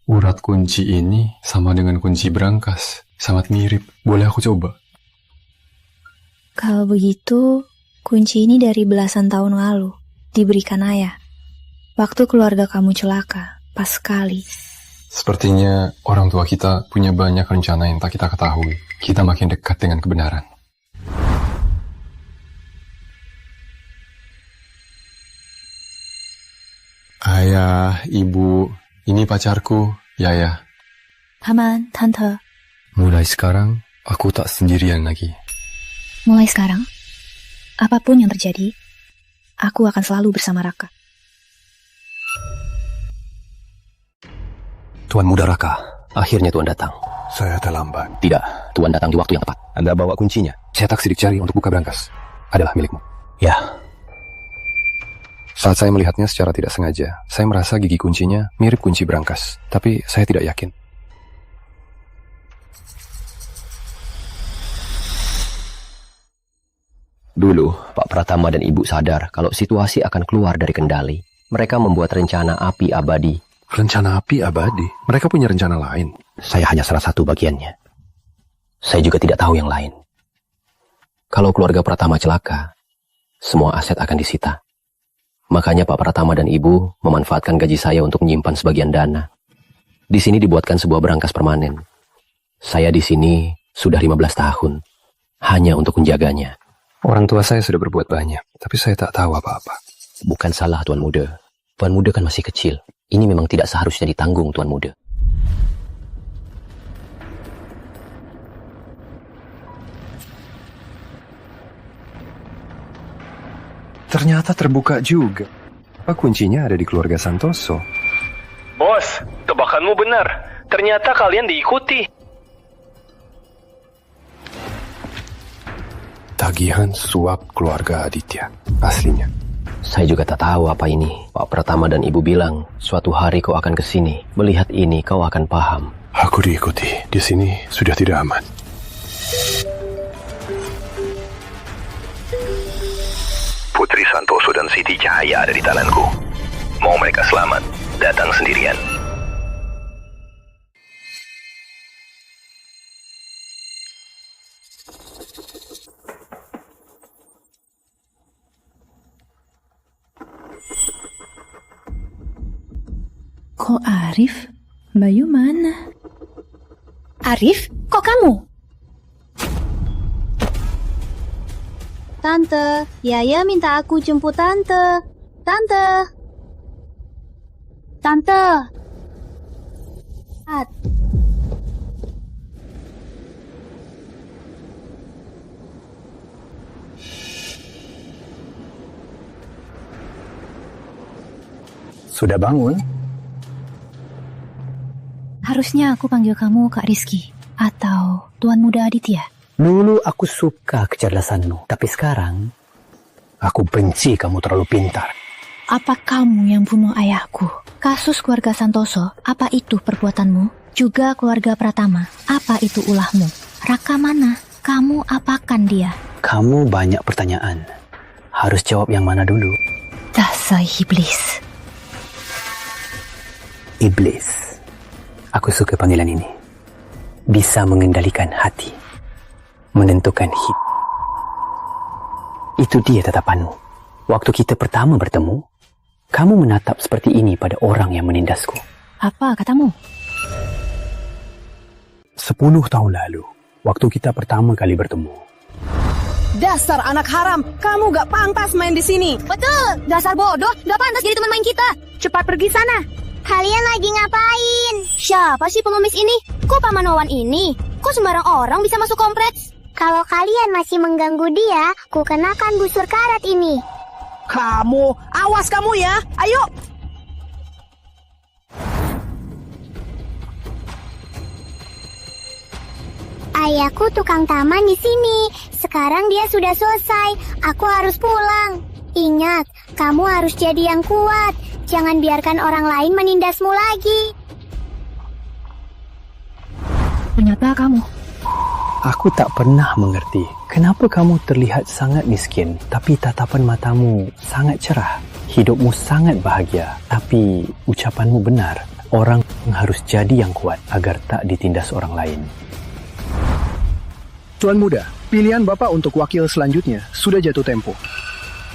Urat kunci ini sama dengan kunci berangkas. Sangat mirip. Boleh aku coba? Kalau begitu, kunci ini dari belasan tahun lalu. Diberikan ayah. Waktu keluarga kamu celaka, pas sekali. Sepertinya orang tua kita punya banyak rencana yang tak kita ketahui. Kita makin dekat dengan kebenaran. Ayah, ibu, ini pacarku, Yaya. Paman, Tante. Mulai sekarang, aku tak sendirian lagi. Mulai sekarang, apapun yang terjadi, aku akan selalu bersama Raka. Tuan Muda Raka, akhirnya Tuan datang. Saya terlambat. Tidak, Tuan datang di waktu yang tepat. Anda bawa kuncinya. Cetak sidik jari untuk buka berangkas. Adalah milikmu. Ya. Saat saya melihatnya secara tidak sengaja, saya merasa gigi kuncinya mirip kunci berangkas. Tapi saya tidak yakin. Dulu, Pak Pratama dan Ibu sadar kalau situasi akan keluar dari kendali. Mereka membuat rencana api abadi. Rencana api abadi? Mereka punya rencana lain. Saya hanya salah satu bagiannya. Saya juga tidak tahu yang lain. Kalau keluarga Pratama celaka, semua aset akan disita. Makanya Pak Pratama dan Ibu memanfaatkan gaji saya untuk menyimpan sebagian dana. Di sini dibuatkan sebuah berangkas permanen. Saya di sini sudah 15 tahun, hanya untuk menjaganya. Orang tua saya sudah berbuat banyak, tapi saya tak tahu apa-apa. Bukan salah Tuan Muda. Tuan Muda kan masih kecil. Ini memang tidak seharusnya ditanggung, Tuan Muda. Ternyata terbuka juga. Apa kuncinya ada di keluarga Santoso? Bos, tebakanmu benar. Ternyata kalian diikuti. Tagihan suap keluarga Aditya. Aslinya. Saya juga tak tahu apa ini. Pak Pratama dan Ibu bilang, suatu hari kau akan ke sini. Melihat ini, kau akan paham. Aku diikuti. Di sini sudah tidak aman. Putri Santoso dan Siti Cahaya ada di tanganku. Mau mereka selamat, datang sendirian. Kok Arif? Bayu mana? Arif, kok kamu? Tante, Yaya minta aku jemput Tante. Tante. Tante. Sudah bangun? Harusnya aku panggil kamu Kak Rizky atau Tuan Muda Aditya. Dulu aku suka kecerdasanmu, tapi sekarang aku benci kamu terlalu pintar. Apa kamu yang bunuh ayahku? Kasus keluarga Santoso, apa itu perbuatanmu? Juga keluarga Pratama, apa itu ulahmu? Raka mana? Kamu apakan dia? Kamu banyak pertanyaan. Harus jawab yang mana dulu? Dasar iblis. Iblis. Aku suka panggilan ini. Bisa mengendalikan hati. Menentukan hidup. Itu dia tatapanmu. Waktu kita pertama bertemu, kamu menatap seperti ini pada orang yang menindasku. Apa katamu? 10 tahun lalu, waktu kita pertama kali bertemu. Dasar anak haram, kamu gak pantas main di sini. Betul, dasar bodoh, gak pantas jadi teman main kita. Cepat pergi sana. Kalian lagi ngapain? Siapa sih pengemis ini? Kok Paman Wawan ini? Kok sembarang orang bisa masuk kompleks? Kalau kalian masih mengganggu dia, ku kenakan busur karat ini. Kamu, awas kamu ya. Ayo. Ayahku tukang taman di sini. Sekarang dia sudah selesai. Aku harus pulang. Ingat, kamu harus jadi yang kuat. Jangan biarkan orang lain menindasmu lagi. Ternyata kamu. Aku tak pernah mengerti kenapa kamu terlihat sangat miskin, tapi tatapan matamu sangat cerah. Hidupmu sangat bahagia, tapi ucapanmu benar. Orang harus jadi yang kuat agar tak ditindas orang lain. Tuan Muda, pilihan Bapak untuk wakil selanjutnya sudah jatuh tempo.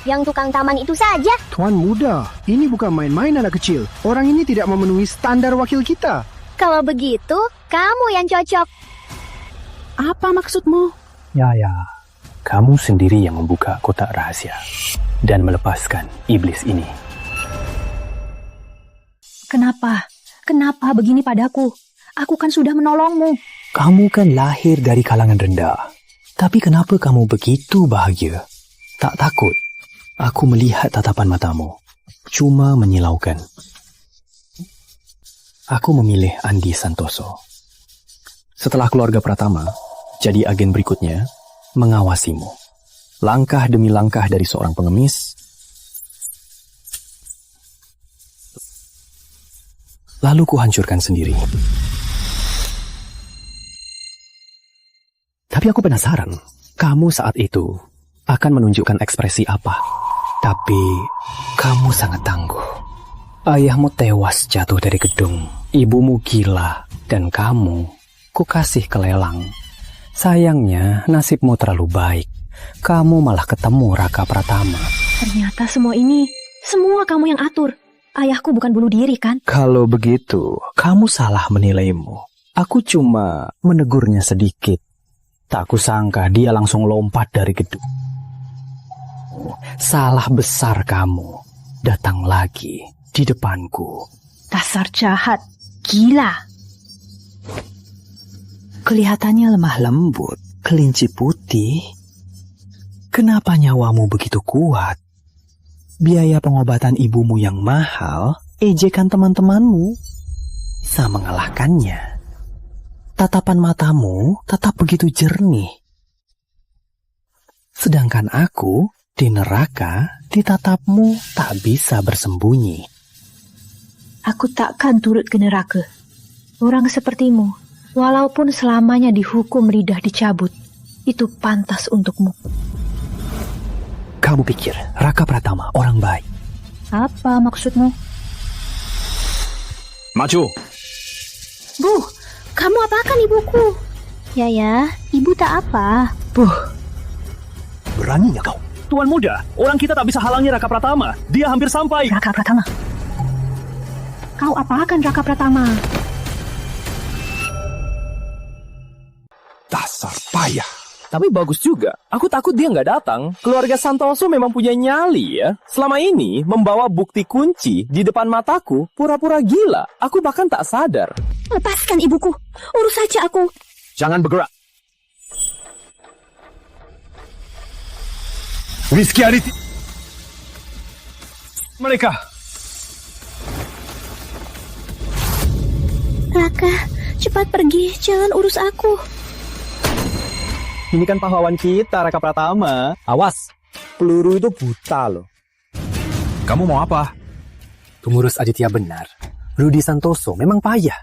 Yang tukang taman itu saja. Tuan Muda, ini bukan main-main anak kecil. Orang ini tidak memenuhi standar wakil kita. Kalau begitu, kamu yang cocok. Apa maksudmu? Ya, kamu sendiri yang membuka kotak rahasia dan melepaskan iblis ini. Kenapa? Kenapa begini padaku? Aku kan sudah menolongmu. Kamu kan lahir dari kalangan rendah. Tapi kenapa kamu begitu bahagia? Tak takut? Aku melihat tatapan matamu. Cuma menyilaukan. Aku memilih Andi Santoso. Setelah keluarga Pratama, jadi agen berikutnya, mengawasimu. Langkah demi langkah dari seorang pengemis, lalu kuhancurkan sendiri. Tapi aku penasaran, kamu saat itu akan menunjukkan ekspresi apa? Tapi kamu sangat tangguh. Ayahmu tewas jatuh dari gedung, ibumu gila, dan kamu ku kasih ke lelang. Sayangnya nasibmu terlalu baik. Kamu malah ketemu Raka Pratama. Ternyata semua kamu yang atur. Ayahku bukan bunuh diri kan? Kalau begitu, kamu salah menilaimu. Aku cuma menegurnya sedikit. Tak kusangka dia langsung lompat dari gedung. Salah besar kamu. Datang lagi di depanku. Dasar jahat, gila. Kelihatannya lemah lembut, kelinci putih. Kenapa nyawamu begitu kuat? Biaya pengobatan ibumu yang mahal, ejekan teman-temanmu. Bisa mengalahkannya. Tatapan matamu tetap begitu jernih. Sedangkan aku, di neraka, di tatapmu tak bisa bersembunyi. Aku takkan turut ke neraka. Orang sepertimu, walaupun selamanya dihukum lidah dicabut, itu pantas untukmu. Kamu pikir Raka Pratama orang baik? Apa maksudmu? Maju! Bu, kamu apakan ibuku? Ya, ibu tak apa. Beraninya kau. Tuan muda, orang kita tak bisa halangi Raka Pratama. Dia hampir sampai. Raka Pratama. Kau apakan Raka Pratama? Dasar payah. Tapi bagus juga. Aku takut dia nggak datang. Keluarga Santoso memang punya nyali ya. Selama ini membawa bukti kunci di depan mataku pura-pura gila. Aku bahkan tak sadar. Lepaskan ibuku. Urus saja aku. Jangan bergerak. Rizky Aditya. Mereka. Raka, cepat pergi. Jangan urus aku. Ini kan pahlawan kita, Raka Pratama. Awas, peluru itu buta loh. Kamu mau apa? Pengurus Aditya benar. Rudi Santoso memang payah.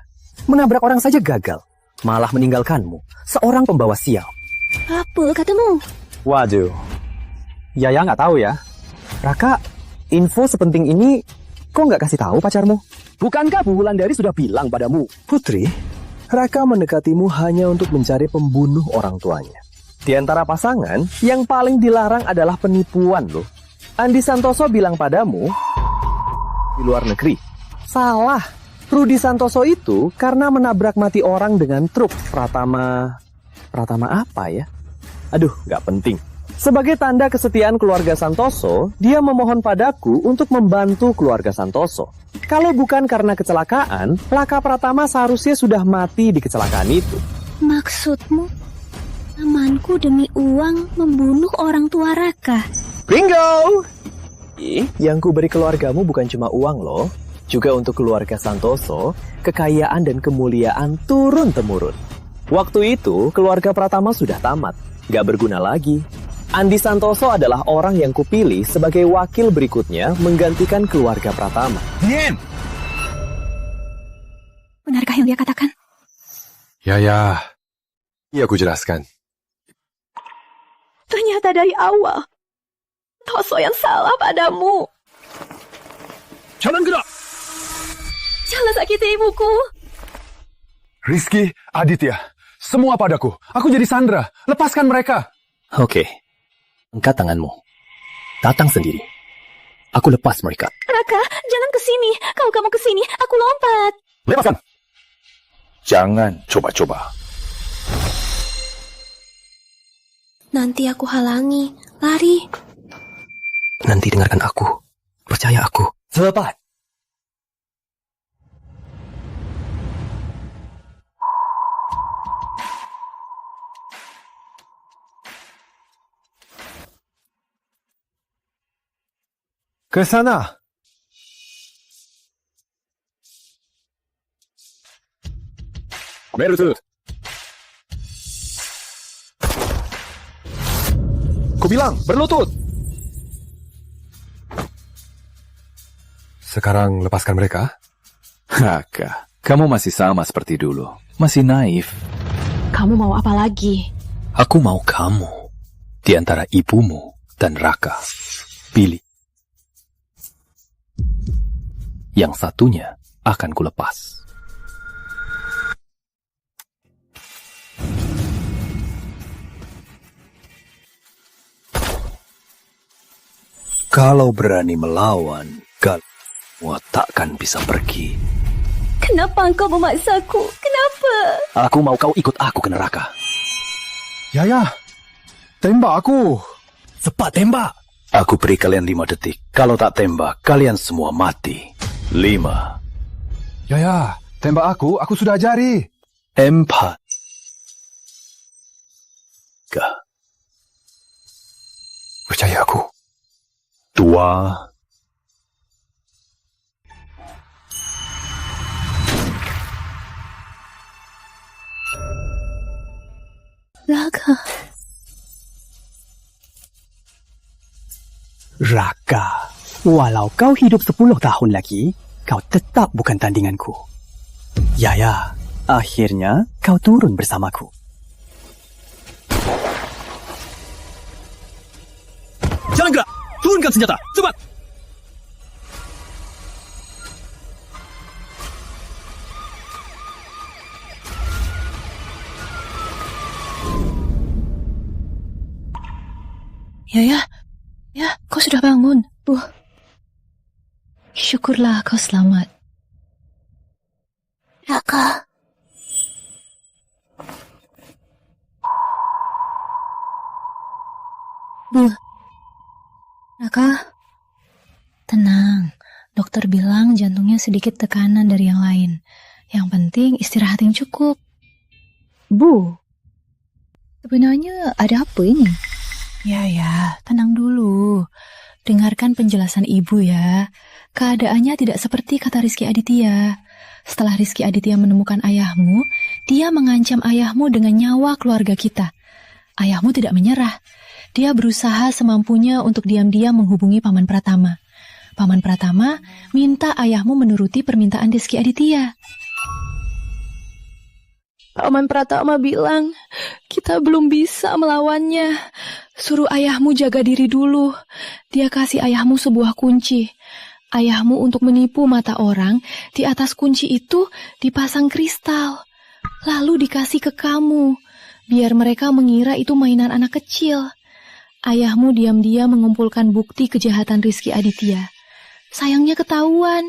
Menabrak orang saja gagal. Malah meninggalkanmu, seorang pembawa sial. Apa katamu? Waduh, Yaya nggak tahu ya. Raka, info sepenting ini kok nggak kasih tahu pacarmu? Bukankah Bu Wulandari sudah bilang padamu? Putri, Raka mendekatimu hanya untuk mencari pembunuh orang tuanya. Di antara pasangan, yang paling dilarang adalah penipuan loh. Andi Santoso bilang padamu, di luar negeri. Salah. Rudi Santoso itu karena menabrak mati orang dengan truk. Pratama apa ya? Aduh, nggak penting. Sebagai tanda kesetiaan keluarga Santoso, dia memohon padaku untuk membantu keluarga Santoso. Kalau bukan karena kecelakaan, Raka Pratama seharusnya sudah mati di kecelakaan itu. Maksudmu? Pamanku demi uang membunuh orang tua Raka. Bingo! Yang ku beri keluargamu bukan cuma uang loh, juga untuk keluarga Santoso, kekayaan dan kemuliaan turun-temurun. Waktu itu, keluarga Pratama sudah tamat, gak berguna lagi. Andi Santoso adalah orang yang kupilih sebagai wakil berikutnya menggantikan keluarga Pratama. Diam! Benarkah yang dia katakan? Ya, aku jelaskan. Ternyata dari awal, Toso yang salah padamu. Jangan gerak! Jangan sakiti ibuku. Rizky, Aditya, semua padaku. Aku jadi Sandra. Lepaskan mereka. Oke, angkat tanganmu. Datang sendiri. Aku lepas mereka. Raka, jangan ke sini. Kalau kamu ke sini, aku lompat. Lepaskan. Jangan coba-coba. Nanti aku halangi. Lari. Nanti dengarkan aku. Percaya aku. Cepat. Ke sana. Berlutut. Ku bilang berlutut. Sekarang lepaskan mereka. Raka, kamu masih sama seperti dulu. Masih naif. Kamu mau apa lagi? Aku mau kamu. Di antara ibumu dan Raka. Pilih. Yang satunya akan kulepas. Kalau berani melawan, kamu takkan bisa pergi. Kenapa engkau memaksaku? Kenapa? Aku mau kau ikut aku ke neraka. Yaya, tembak aku. Cepat tembak. Aku beri kalian 5 detik. Kalau tak tembak, kalian semua mati. 5, Ya, tembak aku sudah ajari. 4 Percaya aku. 2 Raka, walau kau hidup 10 tahun lagi, kau tetap bukan tandinganku. Yaya, akhirnya kau turun bersamaku. Jangan gerak! Turunkan senjata! Cepat! Ya, kau sudah bangun. Syukurlah kau selamat. Raka. Raka, tenang. Dokter bilang jantungnya sedikit tekanan dari yang lain. Yang penting istirahat yang cukup. Bu, sebenarnya ada apa ini? Ya, tenang dulu. Dengarkan penjelasan ibu ya. Keadaannya tidak seperti kata Rizky Aditya. Setelah Rizky Aditya menemukan ayahmu, dia mengancam ayahmu dengan nyawa keluarga kita. Ayahmu tidak menyerah. Dia berusaha semampunya untuk diam-diam menghubungi Paman Pratama. Paman Pratama minta ayahmu menuruti permintaan Rizky Aditya. Paman Pratama bilang, kita belum bisa melawannya. Suruh ayahmu jaga diri dulu. Dia kasih ayahmu sebuah kunci. Ayahmu untuk menipu mata orang, di atas kunci itu dipasang kristal. Lalu dikasih ke kamu, biar mereka mengira itu mainan anak kecil. Ayahmu diam-diam mengumpulkan bukti kejahatan Rizky Aditya. Sayangnya ketahuan.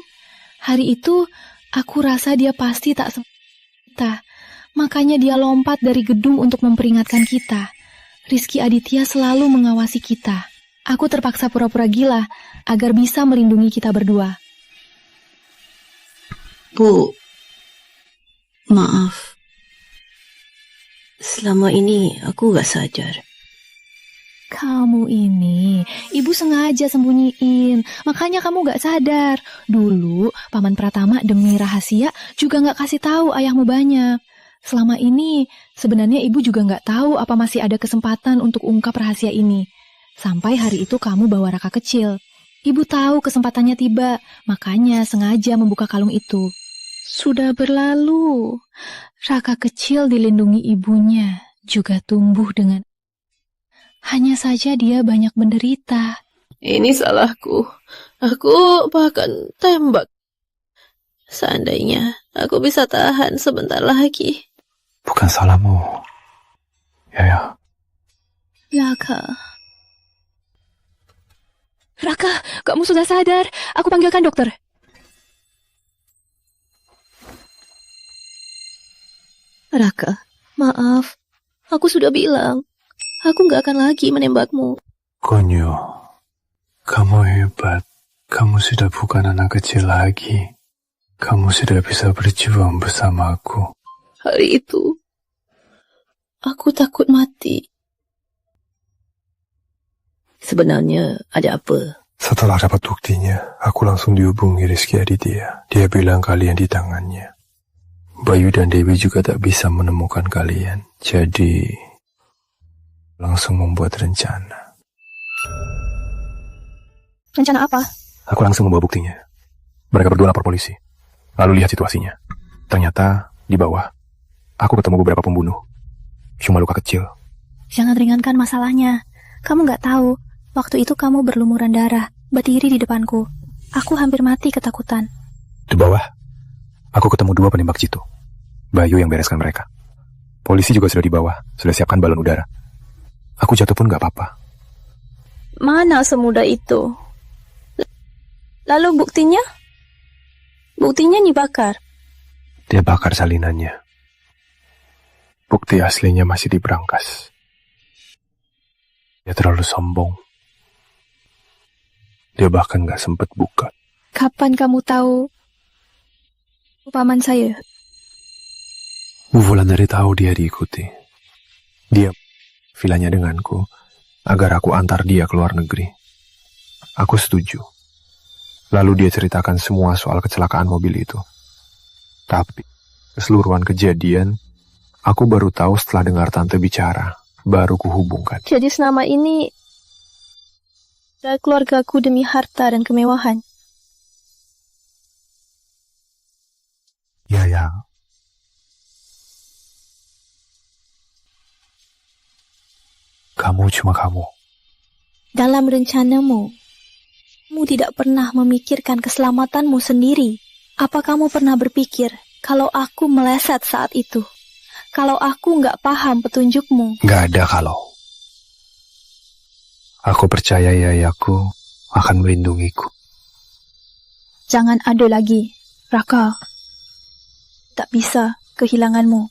Hari itu, aku rasa dia pasti tak kita. Makanya dia lompat dari gedung untuk memperingatkan kita. Rizky Aditya selalu mengawasi kita. Aku terpaksa pura-pura gila agar bisa melindungi kita berdua. Bu, maaf. Selama ini aku gak sadar. Kamu ini, ibu sengaja sembunyiin. Makanya kamu gak sadar. Dulu, Paman Pratama demi rahasia juga gak kasih tahu ayahmu banyak. Selama ini, sebenarnya ibu juga nggak tahu apa masih ada kesempatan untuk ungkap rahasia ini. Sampai hari itu kamu bawa Raka kecil. Ibu tahu kesempatannya tiba, makanya sengaja membuka kalung itu. Sudah berlalu. Raka kecil dilindungi ibunya, juga tumbuh dengan... Hanya saja dia banyak menderita. Ini salahku. Aku bahkan tembak. Seandainya aku bisa tahan sebentar lagi. Bukan salahmu. Ya. Raka, kamu sudah sadar. Aku panggilkan dokter. Raka, maaf. Aku sudah bilang. Aku gak akan lagi menembakmu. Konyo, kamu hebat. Kamu sudah bukan anak kecil lagi. Kamu sudah bisa berjuang bersamaku. Hari itu, aku takut mati. Sebenarnya ada apa? Setelah dapat buktinya, aku langsung dihubungi Rizky Aditya. Dia bilang kalian di tangannya. Bayu dan Dewi juga tak bisa menemukan kalian. Jadi, langsung membuat rencana. Rencana apa? Aku langsung membawa buktinya. Mereka berdua lapor polisi. Lalu lihat situasinya. Ternyata, di bawah, aku ketemu beberapa pembunuh. Cuma luka kecil. Jangan ringankan masalahnya. Kamu gak tahu, waktu itu kamu berlumuran darah, berdiri di depanku. Aku hampir mati ketakutan. Di bawah, aku ketemu 2 penembak jitu. Bayu yang bereskan mereka. Polisi juga sudah di bawah, sudah siapkan balon udara. Aku jatuh pun gak apa-apa. Mana semudah itu? Lalu buktinya? Buktinya dibakar. Dia bakar salinannya. Bukti aslinya masih di brankas. Dia terlalu sombong. Dia bahkan gak sempet buka. Kapan kamu tahu? Paman saya. Wulandari tahu dia diikuti. Dia vilanya denganku agar aku antar dia ke luar negeri. Aku setuju. Lalu dia ceritakan semua soal kecelakaan mobil itu. Tapi keseluruhan kejadian aku baru tahu setelah dengar tante bicara. Baru kuhubungkan. Jadi selama ini keluargaku demi harta dan kemewahan. Ya. Kamu cuma kamu. Dalam rencanamu, kamu tidak pernah memikirkan keselamatanmu sendiri. Apa kamu pernah berpikir kalau aku meleset saat itu? Kalau aku nggak paham petunjukmu? Nggak ada kalau. Aku percaya Yayaku akan melindungiku. Jangan ada lagi, Raka. Tak bisa kehilanganmu.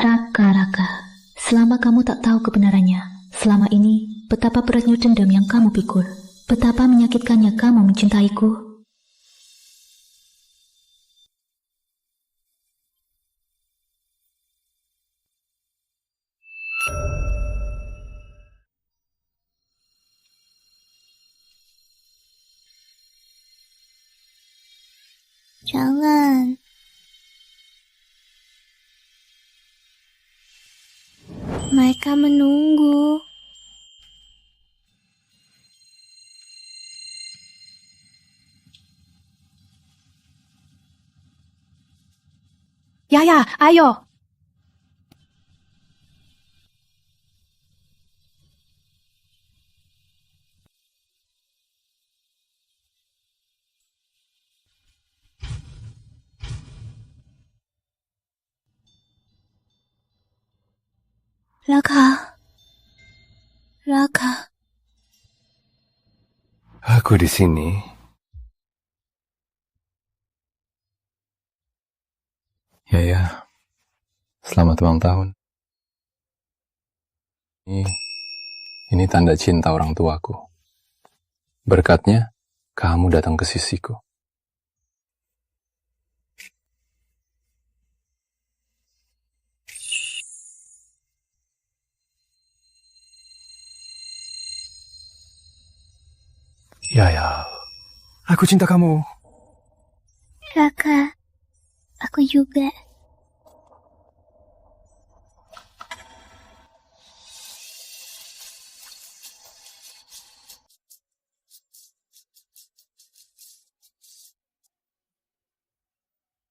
Raka. Selama kamu tak tahu kebenarannya, selama ini betapa beratnya dendam yang kamu pikul. Betapa menyakitkannya kamu mencintaiku. Jangan. Mereka menunggu. Yaya, ayo. Raka. Aku di sini. Ya. Selamat ulang tahun. Ini tanda cinta orang tuaku. Berkatnya, kamu datang ke sisiku. Ya. Aku cinta kamu. Raka, aku juga.